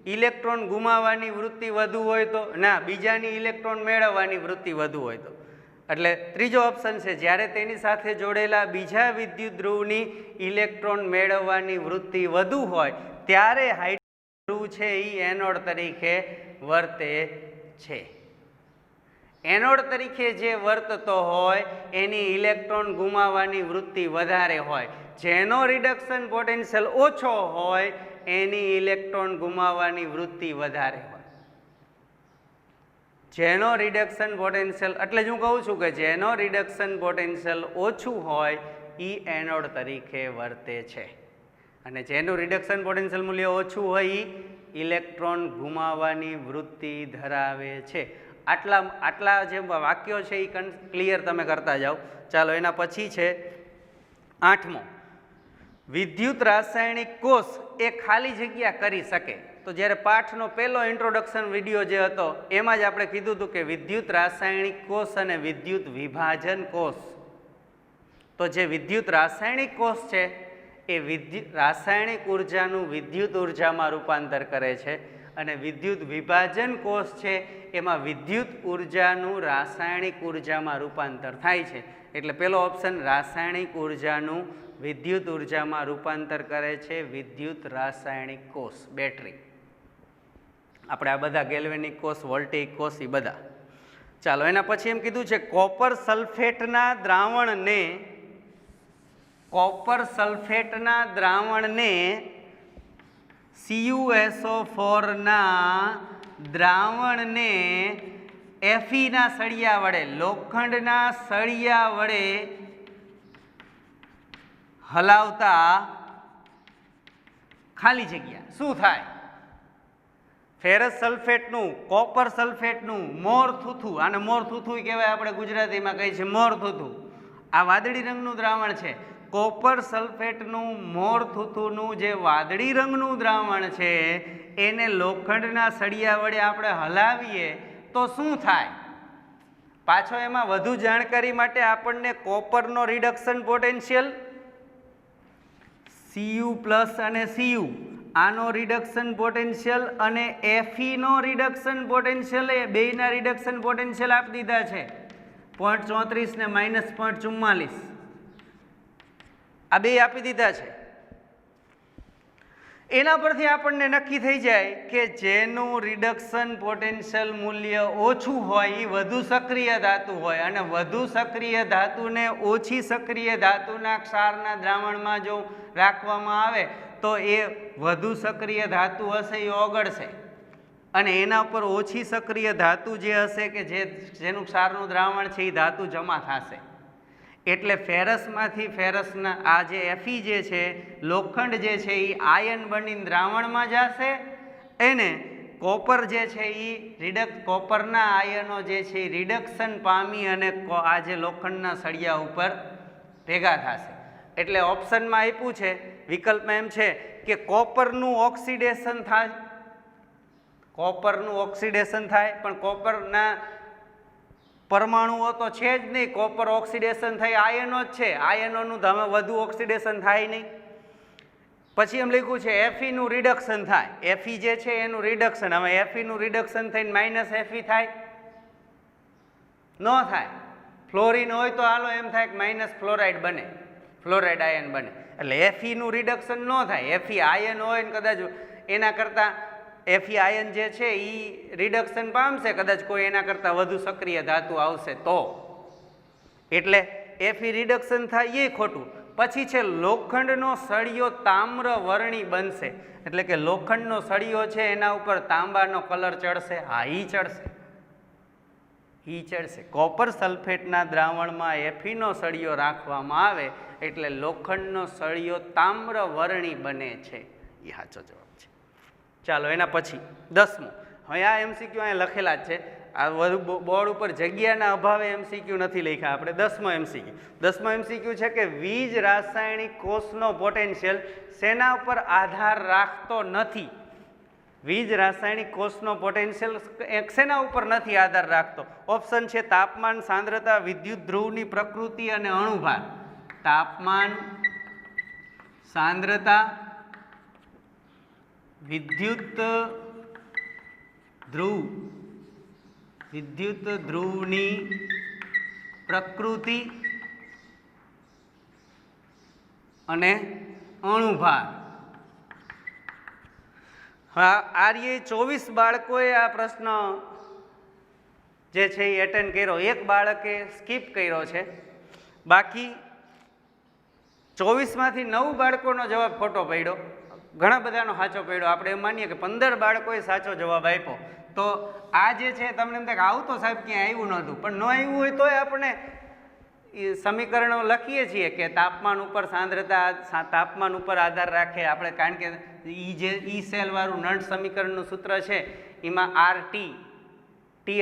ઇલેક્ટ્રોન ગુમાવવાની વૃત્તિ વધુ હોય તો, ના, બીજાની ઇલેક્ટ્રોન મેળવવાની વૃત્તિ વધુ હોય તો. એટલે ત્રીજો ઓપ્શન છે, જ્યારે તેની સાથે જોડેલા બીજા વિદ્યુત ધ્રુવની ઇલેક્ટ્રોન મેળવવાની વૃત્તિ વધુ હોય ત્યારે હાઇડ્રોજન ધ્રુવ છે એ એનોડ તરીકે વર્તે છે. એનોડ તરીકે જે વર્તતો હોય એની ઇલેક્ટ્રોન ગુમાવવાની વૃત્તિ વધારે હોય, જેનો રિડક્શન પોટેન્શિયલ ઓછો હોય એની ઇલેક્ટ્રોન ગુમાવવાની વૃત્તિ વધારે હોય. જેનો રિડક્શન પોટેન્શિયલ, એટલે જ હું કહું છું કે જેનો રિડક્શન પોટેન્શિયલ ઓછું હોય એ એનોડ તરીકે વર્તે છે, અને જેનું રિડક્શન પોટેન્શિયલ મૂલ્ય ઓછું હોય એ ઇલેક્ટ્રોન ગુમાવવાની વૃત્તિ ધરાવે છે. આટલા જે વાક્યો છે એ ક્લિયર તમે કરતા જાઓ. ચાલો એના પછી છે 8મો, વિદ્યુત રાસાયણિક કોષ એ ખાલી જગ્યા કરી શકે. તો જ્યારે પાઠનો પહેલો ઇન્ટ્રોડક્શન વિડીયો જે હતો એમાં જ આપણે કીધું હતું કે વિદ્યુત રાસાયણિક કોષ અને વિદ્યુત વિભાજન કોષ. તો જે વિદ્યુત રાસાયણિક કોષ છે એ રાસાયણિક ઉર્જાનું વિદ્યુત ઉર્જામાં રૂપાંતર કરે છે, અને વિદ્યુત વિભાજન કોષ છે એમાં વિદ્યુત ઉર્જાનું રાસાયણિક ઉર્જામાં રૂપાંતર થાય છે. એટલે પેલો ઓપ્શન રાસાયણિક ઉર્જાનું વિદ્યુત ઉર્જામાં રૂપાંતર કરે છે વિદ્યુત રાસાયણિક કોષ, બેટરી. આપણે આ બધા ગેલ્વેનિક કોષ, વોલ્ટેઇક કોષ એ બધા. ચાલો એના પછી એમ કીધું છે કોપર સલ્ફેટના દ્રાવણને CuSO4 ના દ્રાવણને Fe ના સળિયા વડે, લોખંડના સળિયા વડે હલાવતા ખાલી જગ્યા શું થાય? ફેરસ સલ્ફેટનું, કોપર સલ્ફેટનું મોરથૂથું, આને મોરથૂથું કહેવાય, આપણે ગુજરાતીમાં કહીએ છીએ મોરથૂથું. આ વાદળી રંગનું દ્રાવણ છે. કોપર સલ્ફેટનું મોરથૂથુંનું જે વાદળી રંગનું દ્રાવણ છે એને લોખંડના સળિયા વડે આપણે હલાવીએ તો શું થાય? પાછો એમાં વધુ જાણકારી માટે આપણને કોપરનો રિડક્શન પોટેન્શિયલ Cu+ અને Cu, આનો રિડક્શન પોટેન્શિયલ અને Fe નો રિડક્શન પોટેન્શિયલ, એ બેયના રિડક્શન પોટેન્શિયલ આપી દીધા છે 0.34 ને -0.44. આ બે આપી દીધા છે. એના પરથી આપણને નક્કી થઈ જાય કે જેનું રિડક્શન પોટેન્શિયલ મૂલ્ય ઓછું હોય એ વધુ સક્રિય ધાતુ હોય, અને વધુ સક્રિય ધાતુને ઓછી સક્રિય ધાતુના ક્ષારના દ્રાવણમાં જો રાખવામાં આવે તો એ વધુ સક્રિય ધાતુ હશે એ ઓગળશે, અને એના ઉપર ઓછી સક્રિય ધાતુ જે હશે કે જેનું ક્ષારનું દ્રાવણ છે એ ધાતુ જમા થશે. એટલે ફેરસમાંથી ફેરસના આ જે Fe જે છે, લોખંડ જે છે એ આયન બનીને દ્રાવણમાં જશે, એને કોપર જે છે એ કોપરના આયનો જે છે એ રિડક્શન પામી અને આ જે લોખંડના સળિયા ઉપર ભેગા થશે. એટલે ઓપ્શનમાં આપ્યું છે, વિકલ્પમાં એમ છે કે કોપરનું ઓક્સિડેશન થાય, પણ કોપરના પરમાણુઓ તો છે જ નહીં, કોપર ઓક્સિડેશન થઈ આયનો જ છે, આયનોનું તમે વધુ ઓક્સિડેશન થાય નહીં. પછી એમ લખ્યું છે Fe નું રિડક્શન થાય, Fe જે છે એનું રિડક્શન, હવે Fe નું રિડક્શન થઈને -Fe થાય? ન થાય. ફ્લોરિન હોય તો હાલો એમ થાય કે માઇનસ ફ્લોરાઇડ બને, ફ્લોરાઇડ આયન બને. એટલે Fe નું રિડક્શન ન થાય. Fe આયન હોય ને કદાચ એના કરતાં Fe આયન જે છે એ રિડક્શન પામશે, કદાચ કોઈ એના કરતાં વધુ સક્રિય ધાતુ આવશે તો. એટલે Fe રિડક્શન થાય એ ખોટું. પછી છે લોખંડનો સળિયો તામ્ર વર્ણી બનશે, એટલે કે લોખંડનો સળિયો છે એના ઉપર તાંબાનો કલર ચડશે. હા, ઈ ચડશે. કોપર સલ્ફેટના દ્રાવણમાં Fe નો સળિયો રાખવામાં આવે એટલે લોખંડનો સળિયો તામ્ર વર્ણી બને છે. એ સાચો જવાબ છે. ચાલો એના પછી 10મો. હવે આ MCQ અહીંયા લખેલા જ છે, આ બોર્ડ ઉપર જગ્યાના અભાવે MCQ નથી લખ્યા આપણે. 10મો MCQ છે કે વીજ રાસાયણિક કોષનો પોટેન્શિયલ શેના ઉપર આધાર રાખતો નથી? વીજ રાસાયણિક કોષનો પોટેન્શિયલ શેના ઉપર નથી આધાર રાખતો? ઓપ્શન છે તાપમાન, સાંદ્રતા, વિદ્યુત ધ્રુવની પ્રકૃતિ અને અણુભાર. તાપમાન, સાંદ્રતા વિદ્યુત ધ્રુવની પ્રકૃતિ અને અણુભાર. હા, આર્ય 24 બાળકોએ આ પ્રશ્ન જે છે એ એટેન્ડ કર્યો. એક બાળકે સ્કીપ કર્યો છે. બાકી 24માંથી 9 બાળકોનો જવાબ ખોટો પડ્યો. ઘણા બધાનો સાચો પડ્યો. આપણે એમ માનીએ કે 15 બાળકોએ સાચો જવાબ આપ્યો. તો આ જે છે તમને એમ થાય કે આવું તો સાહેબ ક્યાંય આવ્યું નહોતું, પણ ન આવ્યું હોય તોય આપણે સમીકરણો લખીએ છીએ કે તાપમાન ઉપર સાંદ્રતા તાપમાન ઉપર આધાર રાખે આપણે, કારણ કે ઈ સેલ વાળું નળ સમીકરણનું સૂત્ર છે એમાં RT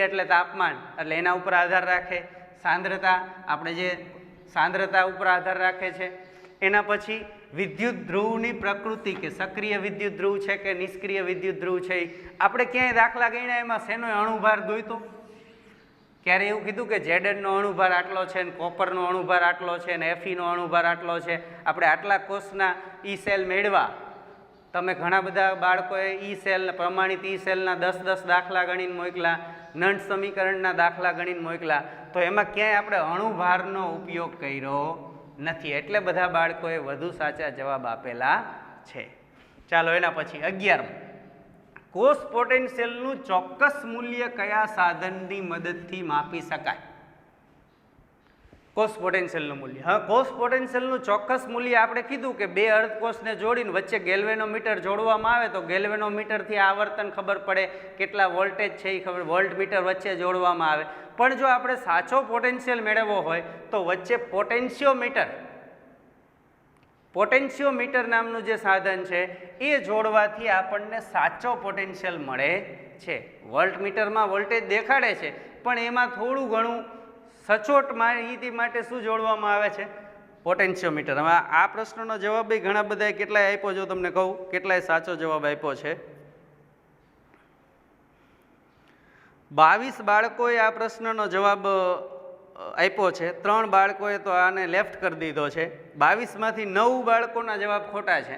એટલે તાપમાન, એટલે એના ઉપર આધાર રાખે. સાંદ્રતા આપણે જે સાંદ્રતા ઉપર આધાર રાખે છે. એના પછી વિદ્યુત ધ્રુવની પ્રકૃતિ કે સક્રિય વિદ્યુત ધ્રુવ છે કે નિષ્ક્રિય વિદ્યુત ધ્રુવ છે. આપણે ક્યાંય દાખલા ગણ્યા એમાં શેનો અણુભાર દોયતો? ક્યારે એવું કીધું કે ઝેડનો અણુભાર આટલો છે ને કોપરનો અણુભાર આટલો છે ને એફઈનો અણુભાર આટલો છે? આપણે આટલા કોષના ઈ સેલ મેળવા. તમે ઘણા બધા બાળકોએ ઈ સેલ પ્રમાણિત ઈ સેલના 10 દાખલા ગણીને મોકલા, નંટ સમીકરણના દાખલા ગણીને મોકલા, તો એમાં ક્યાંય આપણે અણુભારનો ઉપયોગ કર્યો નથી. એટલે બધા બાળકોએ વધુ સાચા જવાબ આપેલા છે. ચાલો એના પછી 11. કોષ પોટેન્શિયલનું ચોક્કસ મૂલ્ય કયા સાધનની મદદથી માપી શકાય? કોષ પોટેન્શિયલનું મૂલ્ય. હા, કોષ પોટેન્શિયલનું ચોક્કસ મૂલ્ય આપણે કીધું કે બે અર્ધકોષને જોડીને વચ્ચે ગેલ્વેનોમીટર જોડવામાં આવે તો ગેલ્વેનોમીટરથી આવર્તન ખબર પડે, કેટલા વોલ્ટેજ છે એ ખબર, વોલ્ટમીટર વચ્ચે જોડવામાં આવે. પણ જો આપણે સાચો પોટેન્શિયલ મેળવવો હોય તો વચ્ચે પોટેન્શિયોમીટર નામનું જે સાધન છે એ જોડવાથી આપણને સાચો પોટેન્શિયલ મળે છે. વોલ્ટમીટરમાં વોલ્ટેજ દેખાડે છે, પણ એમાં થોડું ઘણું સચોટ માહિતી માટે શું જોડવામાં આવે છે? પોટેન્શિયોમીટર. હવે આ પ્રશ્નનો જવાબ બી ઘણા બધાએ કેટલાય આપ્યો, જો તમને કહું કેટલાય સાચો જવાબ આપ્યો છે. 22 બાળકોએ આ પ્રશ્નનો જવાબ આપ્યો છે. 3 બાળકોએ તો આને લેફ્ટ કરી દીધો છે. 22માંથી 9 બાળકોના જવાબ ખોટા છે.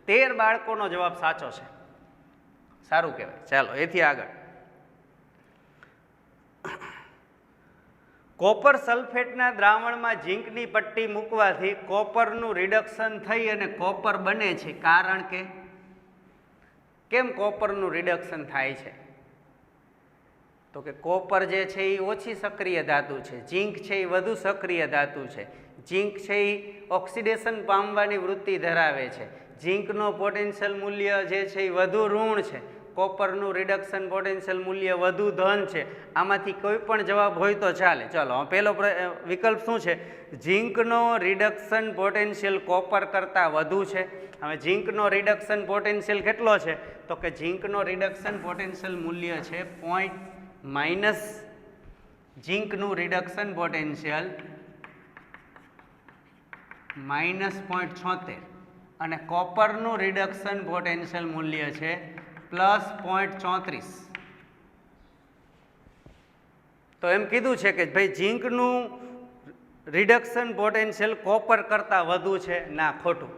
13 બાળકોનો જવાબ સાચો છે. સારું કહેવાય. ચાલો એથી આગળ. કોપર સલ્ફેટના દ્રાવણમાં ઝીંકની પટ્ટી મૂકવાથી કોપરનું રિડક્શન થઈ અને કોપર બને છે. કારણ કે કેમ કોપરનું રિડક્શન થાય છે? તો કે કોપર જે છે એ ઓછી સક્રિય ધાતુ છે, ઝીંક છે એ વધુ સક્રિય ધાતુ છે. ઝીંક છે એ ઓક્સિડેશન પામવાની વૃત્તિ ધરાવે છે. ઝીંકનો પોટેન્શિયલ મૂલ્ય જે છે એ વધુ ઋણ છે, કોપરનું રિડક્શન પોટેન્શિયલ મૂલ્ય વધુ ધન છે. આમાંથી કોઈ પણ જવાબ હોય તો ચાલે. ચાલો પહેલો વિકલ્પ શું છે? ઝીંકનો રિડક્શન પોટેન્શિયલ કોપર કરતાં વધુ છે. હવે ઝીંકનો રિડક્શન પોટેન્શિયલ કેટલો છે? તો કે ઝીંકનો રિડક્શન પોટેન્શિયલ મૂલ્ય છે માઇનસ ઝીંકનું રિડક્શન પોટેન્શિયલ -0.76 અને કોપરનું રિડક્શન પોટેન્શિયલ મૂલ્ય છે +0.34. તો એમ કીધું છે કે ભાઈ ઝીંકનું રિડક્શન પોટેન્શિયલ કોપર કરતાં વધુ છે. ના, ખોટું.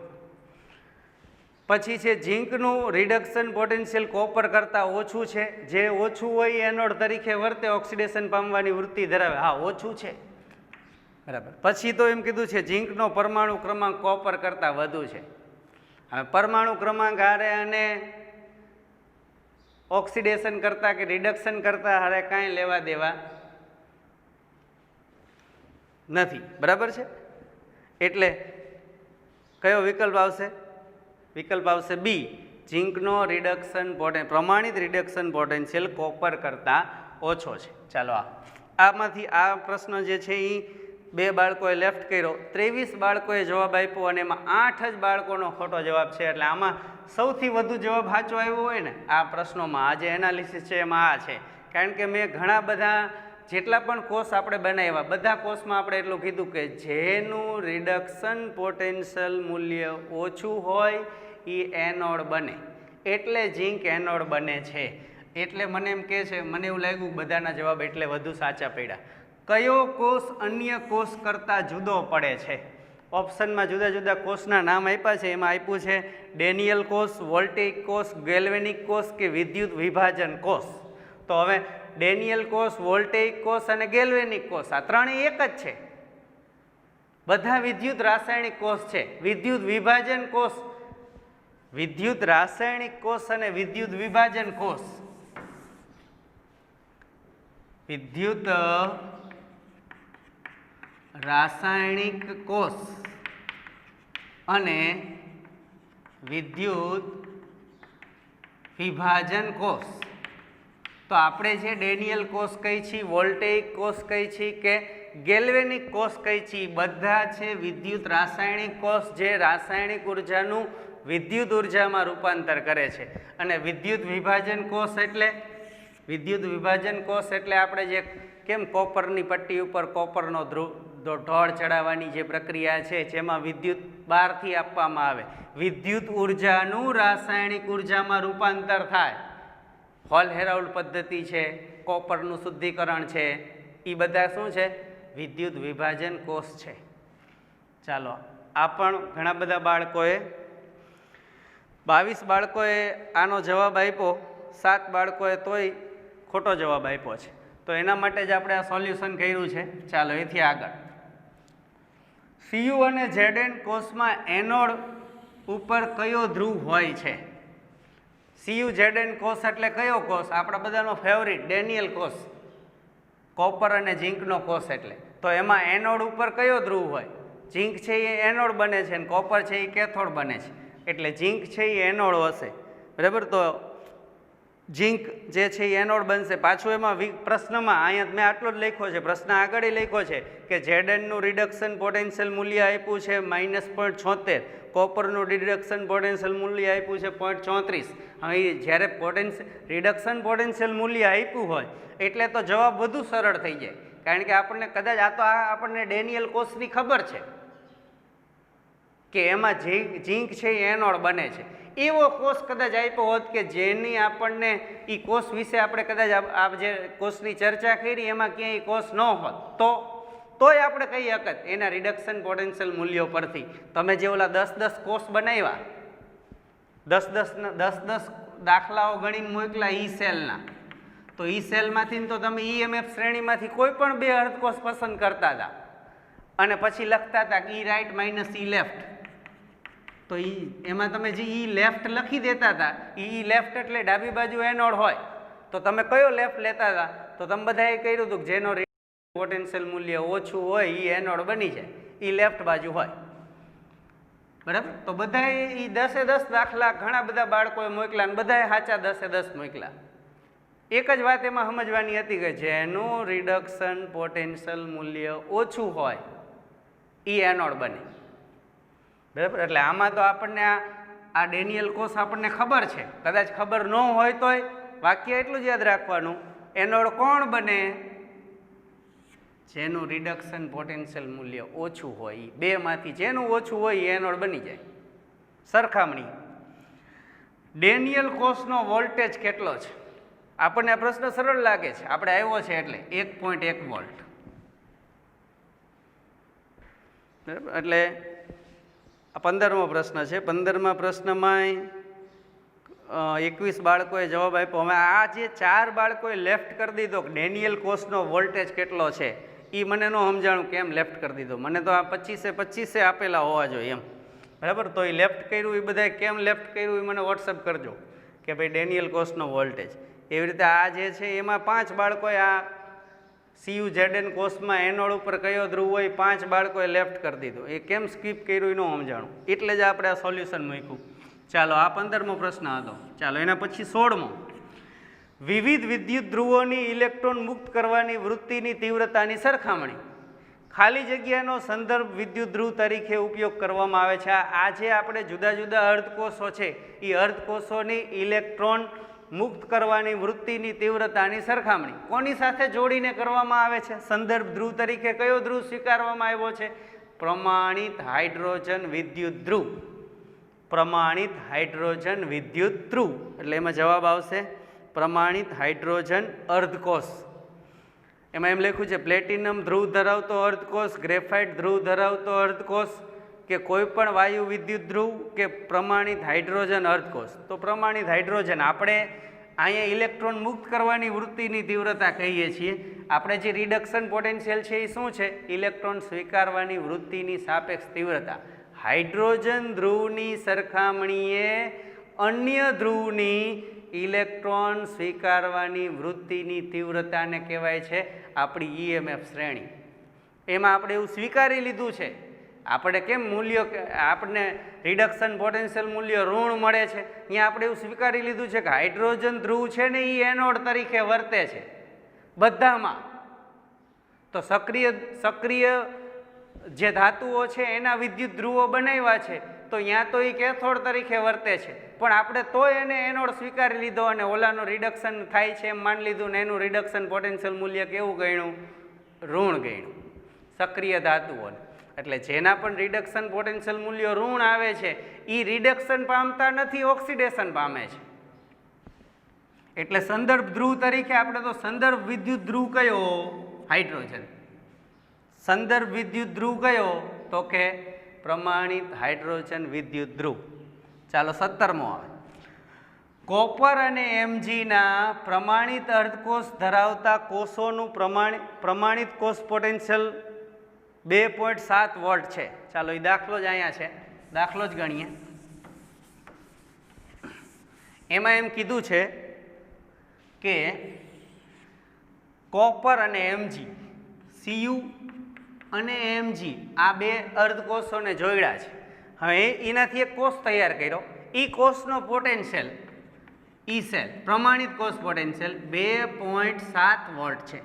પછી છે ઝીંકનું રિડક્શન પોટેન્શિયલ કોપર કરતાં ઓછું છે. જે ઓછું હોય એનોડ તરીકે વર્તે, ઓક્સિડેશન પામવાની વૃત્તિ ધરાવે. હા, ઓછું છે, બરાબર. પછી તો એમ કીધું છે ઝીંકનો પરમાણુ ક્રમાંક કોપર કરતાં વધુ છે. હવે પરમાણુ ક્રમાંક હારે અને ઓક્સિડેશન કરતાં કે રિડક્શન કરતાં હારે કાંઈ લેવા દેવા નથી, બરાબર છે. એટલે કયો વિકલ્પ આવશે? વિકલ્પ આવશે બી. ઝીંકનો પ્રમાણિત રિડક્શન પોટેન્શિયલ કોપર કરતાં ઓછો છે. ચાલો આમાંથી આ પ્રશ્ન જે છે એ 2 બાળકોએ લેફ્ટ કર્યો, 23 બાળકોએ જવાબ આપ્યો અને એમાં 8 જ બાળકોનો ખોટો જવાબ છે. એટલે આમાં સૌથી વધુ જવાબ સાચો આવ્યો હોય ને આ પ્રશ્નોમાં, આ જે એનાલિસિસ છે એમાં આ છે. કારણ કે મેં ઘણા બધા જેટલા પણ કોષ આપણે બનાવ્યા બધા કોષમાં આપણે એટલું કીધું કે જેનું રિડક્શન પોટેન્શિયલ મૂલ્ય ઓછું હોય એ એનોડ બને, એટલે ઝીંક એનોડ બને છે. એટલે મને એમ કહે છે, મને એવું લાગ્યું બધાના જવાબ એટલે વધુ સાચા પડ્યા. કયો કોષ અન્ય કોષ કરતાં જુદો પડે છે? ઓપ્શનમાં જુદા જુદા કોષના નામ આપ્યા છે. એમાં આપ્યું છે ડેનિયલ કોષ, વોલ્ટેઇક કોષ, ગેલ્વેનિક કોષ કે વિદ્યુત વિભાજન કોષ. તો હવે ડેનિયલ કોષ, વોલ્ટેઇક કોષ અને ગેલ્વેનિક કોષ આ ત્રણેય એક જ છે. બધા વિદ્યુત રાસાયણિક કોષ છે. વિદ્યુત વિભાજન કોષ, વિદ્યુત રાસાયણિક કોષ અને વિદ્યુત વિભાજન કોષ, વિદ્યુત રાસાયણિક કોષ અને વિદ્યુત વિભાજન કોષ. તો આપણે જે ડેનિયલ કોષ કહી છીએ, વોલ્ટેઇક કોષ કહી છીએ કે ગેલ્વેનિક કોષ કહી છીએ, બધા છે વિદ્યુત રાસાયણિક કોષ જે રાસાયણિક ઉર્જાનું વિદ્યુત ઉર્જામાં રૂપાંતર કરે છે. અને વિદ્યુત વિભાજન કોષ એટલે આપણે જે કેમ કોપરની પટ્ટી ઉપર કોપરનો ઢોળ ચડાવવાની જે પ્રક્રિયા છે જેમાં વિદ્યુત બહારથી આપવામાં આવે, વિદ્યુત ઉર્જાનું રાસાયણિક ઉર્જામાં રૂપાંતર થાય. હોલ હેરાઉલ્ડ પદ્ધતિ છે, કોપરનું શુદ્ધિકરણ છે, એ બધા શું છે? વિદ્યુત વિભાજન કોષ છે. ચાલો, આ પણ ઘણા બધા બાળકોએ 22 બાળકોએ આનો જવાબ આપ્યો, 7 બાળકોએ તોય ખોટો જવાબ આપ્યો છે. તો એના માટે જ આપણે આ સોલ્યુશન કર્યું છે. ચાલો એથી આગળ. CU અને Zn કોષમાં એનોડ ઉપર કયો ધ્રુવ હોય છે? CU Zn કોષ એટલે કયો કોષ? આપણા બધાનો ફેવરિટ ડેનિયલ કોષ, કોપર અને ઝીંકનો કોષ. એટલે તો એમાં એનોડ ઉપર કયો ધ્રુવ હોય? ઝીંક છે એ એનોડ બને છે અને કોપર છે એ કેથોડ બને છે. એટલે ઝીંક છે એ એનોડ હશે, બરાબર. તો ઝીંક જે છે એ એનોડ બનશે. પાછું એમાં પ્રશ્નમાં અહીંયા મેં આટલો જ લખ્યો છે, પ્રશ્ન આગળ લખ્યો છે કે Znનું રિડક્શન પોટેન્શિયલ મૂલ્ય આપ્યું છે -0.76, કોપરનું રિડક્શન પોટેન્શિયલ મૂલ્ય આપ્યું છે 0.34. હવે જ્યારે રિડક્શન પોટેન્શિયલ મૂલ્ય આપ્યું હોય એટલે તો જવાબ વધુ સરળ થઈ જાય, કારણ કે આપણને કદાચ આપણને ડેનિયલ કોષની ખબર છે કે એમાં ઝીંક છે એ એનોડ બને છે. એવો કોષ કદાચ આપ્યો હોત કે જેની આપણને એ કોષ વિશે આપણે કદાચ આ જે કોષની ચર્ચા કરી એમાં ક્યાંય કોષ ન હોત તોય આપણે કહી શકત એના રિડક્શન પોટેન્શિયલ મૂલ્યો પરથી. તમે જે ઓલા 10 કોષ બનાવ્યા, 10 દાખલાઓ ગણીને મોકલા ઈ સેલના, તો ઈ સેલમાંથી તો તમે EMF શ્રેણીમાંથી કોઈ પણ 2 અર્ધકોષ પસંદ કરતા હતા અને પછી લખતા હતા કે ઈ રાઈટ માઇનસ ઈ લેફ્ટ. તો એમાં તમે જે ઈ લેફ્ટ લખી દેતા હતા, ઈ લેફ્ટ એટલે ડાબી બાજુ એનોડ હોય, તો તમે કયો લેફ્ટ લેતા હતા? તો તમે બધાએ કહ્યું હતું કે જેનો પોટેન્શિયલ મૂલ્ય ઓછું હોય એ એનોડ બની જાય, એ લેફ્ટ બાજુ હોય, બરાબર. તો બધાએ એ 10 દાખલા ઘણા બધા બાળકોએ મોકલા અને બધાએ સાચા 10 મોકલા. એક જ વાત એમાં સમજવાની હતી કે જેનું રિડક્શન પોટેન્શિયલ મૂલ્ય ઓછું હોય એ એનોડ બને, બરાબર. એટલે આમાં તો આપણને આ ડેનિયલ કોષ આપણને ખબર છે, કદાચ ખબર ન હોય તોય વાક્ય એટલું જ યાદ રાખવાનું, એનોડ કોણ બને? જેનું રિડક્શન પોટેન્શિયલ મૂલ્ય ઓછું હોય. બેમાંથી જેનું ઓછું હોય એ એનોડ બની જાય. સરખામણી, ડેનિયલ કોષનો વોલ્ટેજ કેટલો છે? આપણને આ પ્રશ્ન સરળ લાગે છે, આપણે આવ્યો છે એટલે 1.1 વોલ્ટ, બરાબર. એટલે આ 15મો પ્રશ્ન છે. 15મા પ્રશ્નમાં 21 બાળકોએ જવાબ આપ્યો. હવે આ જે 4 બાળકોએ લેફ્ટ કરી દીધો કે ડેનિયલ કોષનો વોલ્ટેજ કેટલો છે, એ મને ન સમજાણું કેમ લેફ્ટ કરી દીધો. મને તો આ 25 આપેલા હોવા જોઈએ એમ, બરાબર. તો એ લેફ્ટ કર્યું, એ બધાએ કેમ લેફ્ટ કર્યું એ મને વોટ્સઅપ કરજો કે ભાઈ ડેનિયલ કોષનો વોલ્ટેજ. એવી રીતે આ જે છે એમાં 5 બાળકોએ આ CU Zn કોષમાં એનોડ ઉપર કયો ધ્રુવ હોય 5 બાળકોએ લેફ્ટ કરી દીધો. એ કેમ સ્કીપ કર્યું એ ન સમજાણું, એટલે જ આપણે આ સોલ્યુશન મૂક્યું. ચાલો, આ 15મો પ્રશ્ન હતો. ચાલો એના પછી 16મો, વિવિધ વિદ્યુત ધ્રુવોની ઇલેક્ટ્રોન મુક્ત કરવાની વૃત્તિની તીવ્રતાની સરખામણી. ખાલી જગ્યાનો સંદર્ભ વિદ્યુત ધ્રુવ તરીકે ઉપયોગ કરવામાં આવે છે. આ જે આપણે જુદા જુદા અર્ધકોષો છે એ અર્ધકોષોની ઇલેક્ટ્રોન મુક્ત કરવાની વૃત્તિની તીવ્રતાની સરખામણી કોની સાથે જોડીને કરવામાં આવે છે? સંદર્ભ ધ્રુવ તરીકે કયો ધ્રુવ સ્વીકારવામાં આવ્યો છે? પ્રમાણિત હાઇડ્રોજન વિદ્યુત ધ્રુવ. પ્રમાણિત હાઇડ્રોજન વિદ્યુત ધ્રુવ એટલે એમાં જવાબ આવશે પ્રમાણિત હાઇડ્રોજન અર્ધકોષ. એમાં એમ લખ્યું છે પ્લેટિનમ ધ્રુવ ધરાવતો અર્ધકોષ, ગ્રેફાઇટ ધ્રુવ ધરાવતો અર્ધકોષ, કે કોઈ પણ વાયુ વિદ્યુત ધ્રુવ કે પ્રમાણિત હાઇડ્રોજન અર્ધકોષ, તો પ્રમાણિત હાઇડ્રોજન આપણે અહીંયા ઇલેક્ટ્રોન મુક્ત કરવાની વૃત્તિની તીવ્રતા કહીએ છીએ. આપણે જે રિડક્શન પોટેન્શિયલ છે એ શું છે? ઇલેક્ટ્રોન સ્વીકારવાની વૃત્તિની સાપેક્ષ તીવ્રતા. હાઇડ્રોજન ધ્રુવની સરખામણીએ અન્ય ધ્રુવની ઇલેક્ટ્રોન સ્વીકારવાની વૃત્તિની તીવ્રતાને કહેવાય છે આપણી EMF શ્રેણી. એમાં આપણે એવું સ્વીકારી લીધું છે. આપણે કેમ મૂલ્ય, આપણને રિડક્શન પોટેન્શિયલ મૂલ્ય ઋણ મળે છે, અહીંયા આપણે એવું સ્વીકારી લીધું છે કે હાઇડ્રોજન ધ્રુવ છે ને એ એનોડ તરીકે વર્તે છે બધામાં. તો સક્રિય જે ધાતુઓ છે એના વિદ્યુત ધ્રુવો બનાવ્યા છે, તો ત્યાં તો એ કેથોડ તરીકે વર્તે છે, પણ આપણે તો એને એનોડ સ્વીકારી લીધો અને ઓલાનું રિડક્શન થાય છે એમ માની લીધું ને એનું રિડક્શન પોટેન્શિયલ મૂલ્ય કેવું ગણ્યું? ઋણ ગણ્યું સક્રિય ધાતુઓને. એટલે જેના પણ રિડક્શન પોટેન્શિયલ મૂલ્ય ઋણ આવે છે એ રિડક્શન પામતા નથી, ઓક્સિડેશન પામે છે. એટલે સંદર્ભ ધ્રુવ તરીકે આપણે તો સંદર્ભ વિદ્યુત ધ્રુવ કયો? હાઇડ્રોજન. સંદર્ભ વિદ્યુત ધ્રુવ કયો? તો કે પ્રમાણિત હાઇડ્રોજન વિદ્યુત ધ્રુવ. ચાલો 17મો આવે. કોપર અને એમજીના પ્રમાણિત અર્ધકોષ ધરાવતા કોષોનું પ્રમાણિત કોષ પોટેન્શિયલ 2.7 વોલ્ટ છે. ચાલો એ દાખલો જ અહીંયા છે, દાખલો જ ગણીએ. એમાં એમ કીધું છે કે કોપર અને એમજી, સીયુ અને એમજી આ બે અર્ધકોષોને જોડ્યા છે. હવે એનાથી એક કોષ તૈયાર કર્યો. એ કોષનો પોટેન્શિયલ ઈ સેલ પ્રમાણિત કોષ પોટેન્શિયલ 2.7 વોલ્ટ છે.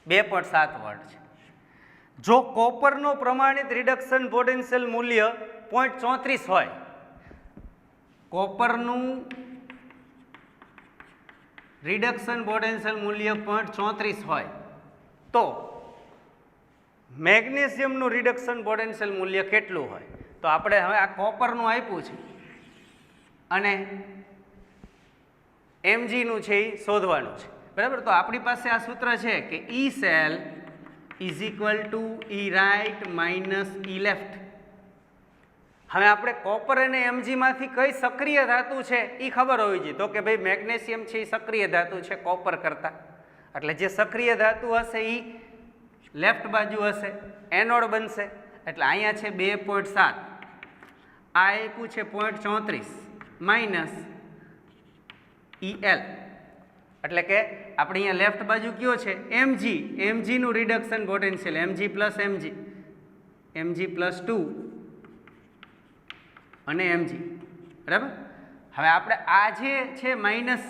2.7 વોલ્ટ છે. જો કોપરનો પ્રમાણિત રિડક્શન પોટેન્શિયલ મૂલ્ય 0.34 હોય, કોપરનું રિડક્શન પોટેન્શિયલ મૂલ્ય 0.34 હોય, તો મેગ્નેશિયમનું રિડક્શન પોટેન્શિયલ મૂલ્ય કેટલું હોય? તો આપણે હવે આ કોપરનું આપ્યું છે અને એમજીનું છે એ શોધવાનું છે, બરાબર. તો આપણી પાસે આ સૂત્ર છે કે E cell is equal to E right minus E left. હવે આપણે કોપર અને એમજીમાંથી કઈ સક્રિય ધાતુ છે એ ખબર હોવી જોઈએ. તો કે ભાઈ મેગ્નેશિયમ છે એ સક્રિય ધાતુ છે કોપર કરતાં, એટલે જે સક્રિય ધાતુ હશે એ લેફ્ટ બાજુ હશે, એનોડ બનશે. એટલે અહીંયા છે 2.7, આ આપ્યું છે 0.34 માઇનસ EL, એટલે કે આપણે અહીંયા લેફ્ટ બાજુ કયો છે? એમજી. એમજીનું reduction potential M G plus M G, M G plus 2 અને એમજી, બરાબર. હવે આપણે આ જે છે માઇનસ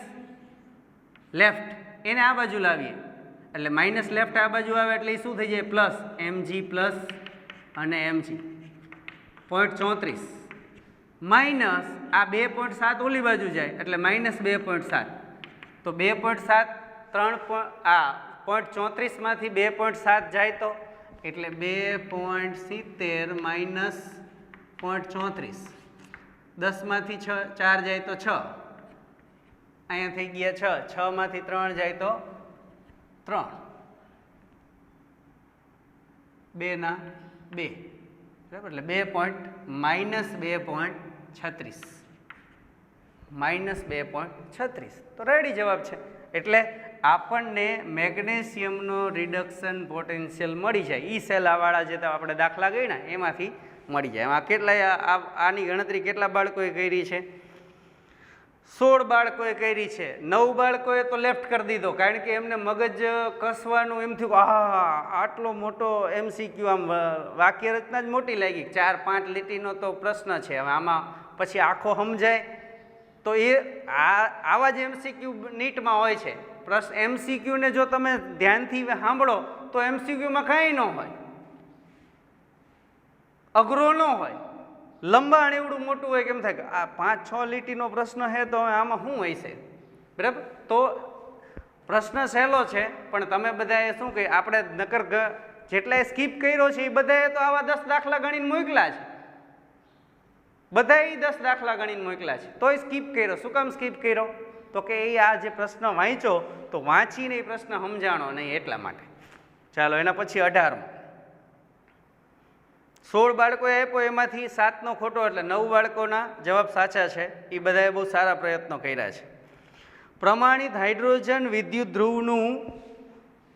લેફ્ટ એને આ બાજુ લાવીએ, એટલે માઇનસ લેફ્ટ આ બાજુ આવે એટલે એ શું થઈ જાય? પ્લસ એમજી પ્લસ અને એમજી 0.34 માઇનસ આ 2.7 ઓલી બાજુ જાય એટલે માઇનસ 2.7. તો 2.7 0.34 માંથી 2.7 જાય તો એટલે 2.70 માઇનસ 0.34, 10 માંથી 4 જાય તો 6, અહીંયા થઈ ગયા 6, 6 માંથી 3 જાય તો 3, 2 ના 2, બરાબર. એટલે માઇનસ 2.36 માઇનસ 2.36 તો રેડી જવાબ છે. એટલે આપણને મેગ્નેશિયમનો રિડક્શન પોટેન્શિયલ મળી જાય. ઈ સેલાવાળા જે આપણે દાખલા ગણ્યા એમાંથી મળી જાય. એમાં કેટલાય આની ગણતરી કેટલા બાળકોએ કરી છે? 16 બાળકોએ કરી છે. 9 બાળકોએ તો લેફ્ટ કરી દીધો, કારણ કે એમને મગજ કસવાનું એમ થયું કે આટલો મોટો MCQ, આમ વાક્ય રચના જ મોટી લાગી, 4-5 લીટીનો તો પ્રશ્ન છે. હવે આમાં પછી આખો સમજાય તો એ આવા જ MCQ નીટમાં હોય છે. MCQ ને જો તમે ધ્યાનથી સાંભળો તો MCQમાં કાંઈ ન હોય, અઘરો ન હોય, લંબાણ એવડું મોટું હોય. કેમ થાય કે આ 5-6 લીટીનો પ્રશ્ન છે તો આમાં શું હોય છે, બરાબર. તો પ્રશ્ન સહેલો છે, પણ તમે બધાએ શું કહે, આપણે નકર જેટલાએ સ્કીપ કર્યો છે એ બધાએ તો આવા 10 દાખલા ગણીને મોકલા છે, બધાએ 10 દાખલા ગણીને મોકલા છે, તોય સ્કીપ કર્યો. શું કામ સ્કીપ કર્યો? તો કે એ આ જે પ્રશ્ન વાંચો તો વાંચીને એ પ્રશ્ન સમજાણો નહીં એટલા માટે. ચાલો એના પછી 18મો 16 બાળકોએ આપ્યો, એમાંથી 7નો ખોટો, એટલે 9 બાળકોના જવાબ સાચા છે. એ બધાએ બહુ સારા પ્રયત્નો કર્યા છે. પ્રમાણિત હાઇડ્રોજન વિદ્યુત ધ્રુવનું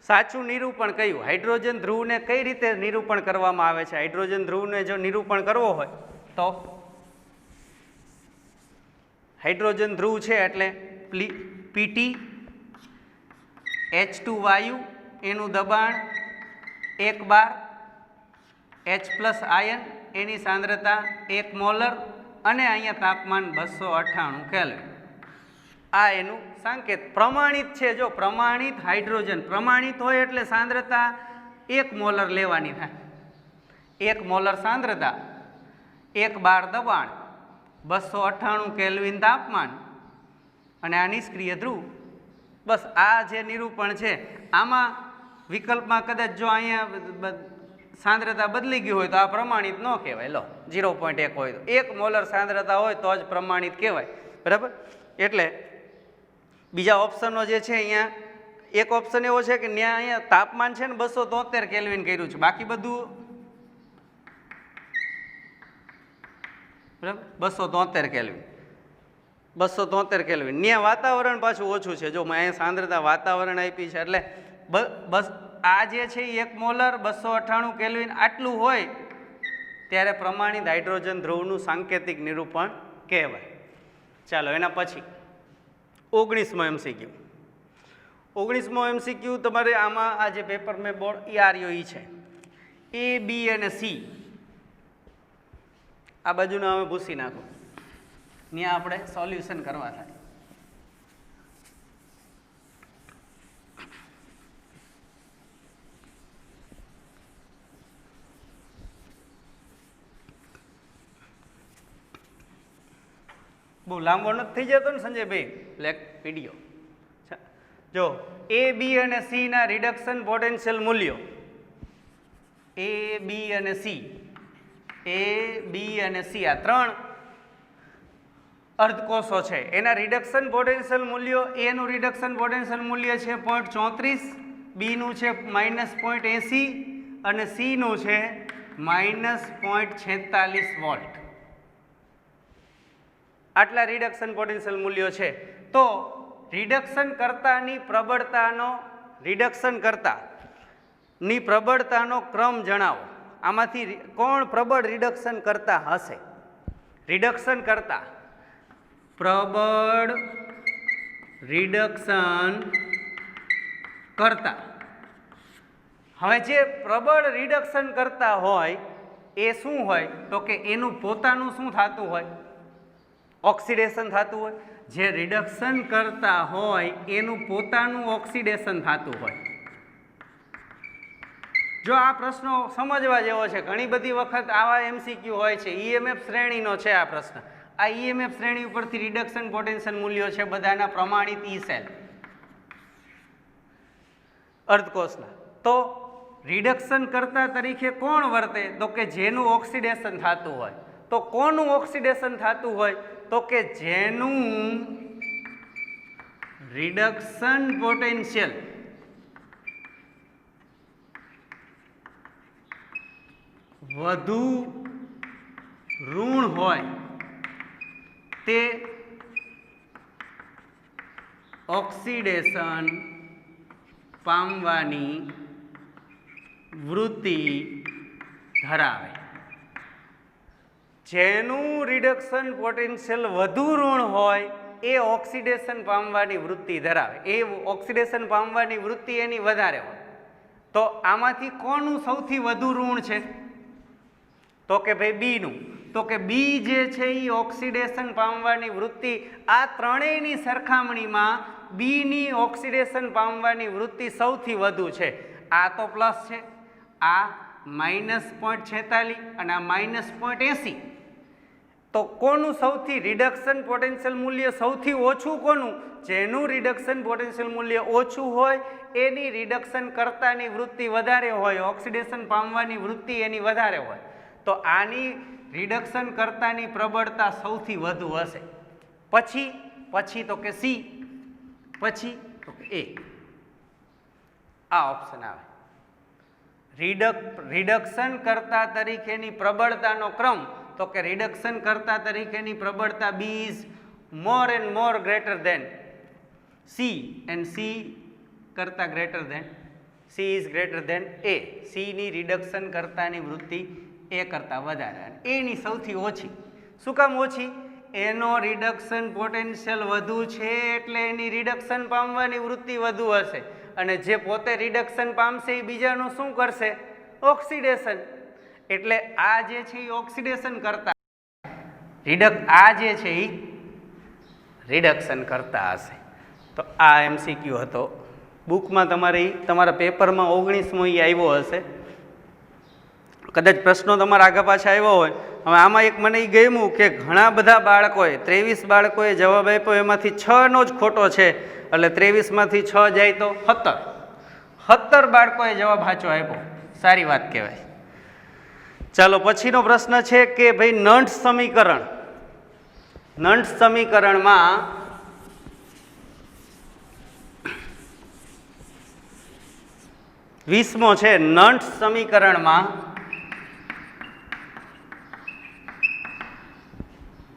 સાચું નિરૂપણ કયું? હાઇડ્રોજન ધ્રુવને કઈ રીતે નિરૂપણ કરવામાં આવે છે? હાઇડ્રોજન ધ્રુવને જો નિરૂપણ કરવો હોય તો હાઇડ્રોજન ધ્રુવ છે એટલે Pt H2 વાયુ, એનું દબાણ 1 બાર, H+ આયન, એની સાંદ્રતા 1 મોલર, અને અહીંયા તાપમાન 298 કેલ્વિન. આ એનું સંકેત પ્રમાણિત છે. જો પ્રમાણિત હાઇડ્રોજન, પ્રમાણિત હોય એટલે સાંદ્રતા 1 મોલર લેવાની થાય. 1 મોલર સાંદ્રતા, 1 બાર દબાણ, 298 કેલ્વિન તાપમાન, અને આ નિષ્ક્રિય ધ્રુવ. બસ આ જે નિરૂપણ છે. આમાં વિકલ્પમાં કદાચ જો અહીંયા સાંદ્રતા બદલી ગઈ હોય તો આ પ્રમાણિત ન કહેવાય. લો 0.1 હોય તો, 1 મોલર સાંદ્રતા હોય તો જ પ્રમાણિત કહેવાય. બરાબર. એટલે બીજા ઓપ્શનો જે છે, અહીંયા એક ઓપ્શન એવો છે કે ત્યાં અહીંયા તાપમાન છે ને 273 કેલ્વિન કર્યું છે, બાકી બધું બરાબર 273 કેલ્વિન, 273 કેલ્વિન. ત્યાં વાતાવરણ પાછું ઓછું છે. જો અહીંયા સાંદ્રતા વાતાવરણ આપી છે એટલે બસ આ જે છે એ 1 મોલર 298 કેલ્વિન આટલું હોય ત્યારે પ્રમાણિત હાઇડ્રોજન ધ્રુવનું સાંકેતિક નિરૂપણ કહેવાય. ચાલો એના પછી 19મો MCQ. 19મો MCQ તમારે આમાં આ જે પેપર મેં બોર્ડ ERU છે, A, B અને C આ બાજુના અમે ભૂસી નાખો, ત્યાં આપણે સોલ્યુશન કરવા થાય. બહુ લાંબો નથી થઈ જતો ને સંજયભાઈ વિડીયો. જો A, B અને C ના રિડક્શન પોટેન્શિયલ મૂલ્યો, A, B અને C, A, B અને C આ 3 અર્ધકોષો છે. એના રિડક્શન પોટેન્શિયલ મૂલ્યો, A નું રિડક્શન પોટેન્શિયલ મૂલ્ય છે 0.34, B નું છે -0.80 અને C નું છે -0.46 વોલ્ટ. આટલા રિડક્શન પોટેન્શિયલ મૂલ્યો છે. તો રિડક્શન કર્તાની પ્રબળતાનો ક્રમ જણાવો. આમાંથી કોણ પ્રબળ રિડક્શન કરતા હશે? રિડક્શન કરતા, પ્રબળ રિડક્શન કરતા. હવે જે પ્રબળ રિડક્શન કરતા હોય એ શું હોય તો કે એનું પોતાનું શું થતું હોય? ઓક્સિડેશન થતું હોય. જે રિડક્શન કરતા હોય એનું પોતાનું ઓક્સિડેશન થતું હોય. જો આ પ્રશ્નો સમજવા જેવો છે. ઘણી બધી વખત આવા MCQ હોય છે. EMF શ્રેણીનો છે આ પ્રશ્ન. આ EMF શ્રેણી ઉપરથી રિડક્શન પોટેન્શિયલ મૂલ્યો છે બધાના પ્રમાણિત E સેલ અર્ધકોષના. તો રિડક્શન કરતા તરીકે કોણ વર્તે તો કે જેનું ઓક્સિડેશન થતું હોય. તો કોનું ઓક્સિડેશન થતું હોય તો કે જેનું રિડક્શન પોટેન્શિયલ વધુ ઋણ હોય તે ઓક્સિડેશન પામવાની વૃત્તિ ધરાવે. જેનું રિડક્શન પોટેન્શિયલ વધુ ઋણ હોય એ ઓક્સિડેશન પામવાની વૃત્તિ ધરાવે. એ ઓક્સિડેશન પામવાની વૃત્તિ એની વધારે હોય. તો આમાંથી કોનું સૌથી વધુ ઋણ છે તો કે ભાઈ બીનું. તો કે બી જે છે એ ઓક્સિડેશન પામવાની વૃત્તિ આ ત્રણેયની સરખામણીમાં બીની ઓક્સિડેશન પામવાની વૃત્તિ સૌથી વધુ છે. આ તો પ્લસ છે, આ -0.46 અને આ -0.80. તો કોનું સૌથી રિડક્શન પોટેન્શિયલ મૂલ્ય સૌથી ઓછું કોનું? જેનું રિડક્શન પોટેન્શિયલ મૂલ્ય ઓછું હોય એની રિડક્શન કરતાની વૃત્તિ વધારે હોય, ઓક્સિડેશન પામવાની વૃત્તિ એની વધારે હોય. તો આની રિડક્શન કરતાની પ્રબળતા સૌથી વધુ હશે. પછી તો કે સી, પછી તો કે એ. આ ઓપ્શન આવે. રિડક્શન કર્તા તરીકેની પ્રબળતાનો ક્રમ, તો કે રિડક્શન કર્તા તરીકેની પ્રબળતા B is more and more greater than C and C કરતા greater than C is greater than A. C ની રિડક્શન કરતાની વૃત્તિ A કરતાં વધારે અને A ની સૌથી ઓછી. શું કામ ઓછી? એનો રિડક્શન પોટેન્શિયલ વધુ છે એટલે એની રિડક્શન પામવાની વૃત્તિ વધુ હશે અને જે પોતે રિડક્શન પામશે એ બીજાનું શું કરશે? ઓક્સિડેશન. એટલે આ જે છે એ ઓક્સિડેશન કરતા આ જે છે એ રિડક્શન કરતા હશે. તો આ MCQ હતો. બુકમાં તમારા પેપરમાં 19મો એ આવ્યો હશે. કદાચ પ્રશ્નો તમારા આગા પાછા આવ્યો હોય. હવે આમાં એક મને એ ગમ્યું કે ઘણા બધા બાળકોએ 23 બાળકોએ જવાબ આપ્યો, એમાંથી 6નો જ ખોટો છે. એટલે 23માંથી 6 જાય તો 17 બાળકોએ જવાબ સાચો આપ્યો. સારી વાત કહેવાય. ચાલો પછીનો પ્રશ્ન છે કે ભાઈ નંટ સમીકરણમાં 20મો છે. નંટ સમીકરણમાં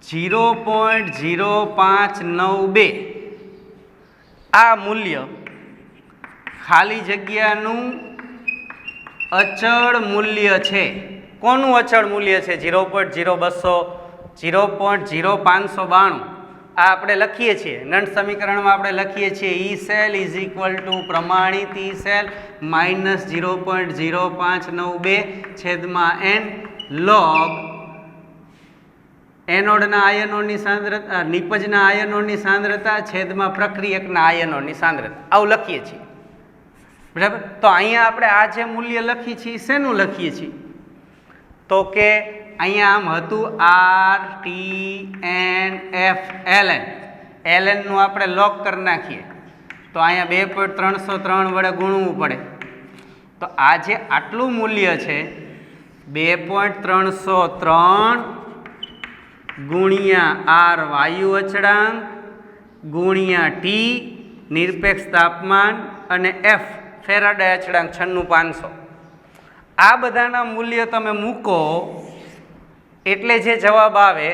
0.0592 આ મૂલ્ય ખાલી જગ્યાનું અચળ મૂલ્ય છે. કોનું અચળ મૂલ્ય છે? 0.0592 આ આપણે લખીએ છીએ નંટ સમીકરણમાં. આપણે લખીએ છીએ ઈ સેલ ઇઝ ઇક્વલ ટુ પ્રમાણિત ઈ સેલ માઇનસ 0.0592 છેદમાં n લોગ એનોડના આયનોની સાંદ્રતા, નિપજના આયનોની સાંદ્રતા છેદમાં પ્રક્રિયકના આયનોની સાંદ્રતા. આવું લખીએ છીએ, બરાબર. તો અહીંયા આપણે આ જે મૂલ્ય લખીએ છીએ શેનું લખીએ છીએ? તો કે અહીંયા આમ હતું RTNF ln નું આપણે લોગ કરી નાખીએ તો અહીંયા 2.303 વડે ગુણવું પડે. તો આ જે આટલું મૂલ્ય છે 2.303 ગુણ્યા R વાયુ અચળાંક ગુણ્યા T નિરપેક્ષ તાપમાન અને F ફેરાડે અચળાંક 96500. આ બધાના મૂલ્ય તમે મૂકો એટલે જે જવાબ આવે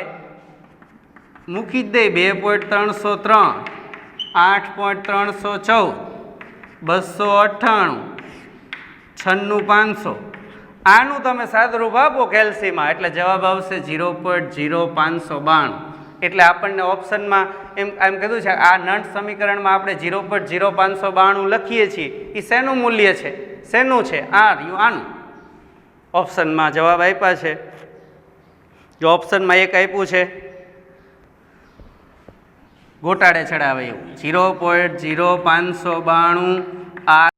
મૂકી જ દે. 2.303 8.314 298 96500. આનું તમે સાદુરૂપ આપો કેલ્સીમાં એટલે જવાબ આવશે 0.0592. એટલે આપણને ઓપ્શનમાં એમ કીધું છે આ નંટ સમીકરણમાં આપણે 0.0592 લખીએ છીએ. એ શેનું મૂલ્ય છે? શેનું છે? આનું. ઓપ્શનમાં જવાબ આપ્યા છે. જો ઓપ્શનમાં એક આપ્યું છે ગોટાળે ચડાવે એવું 0.0592 આ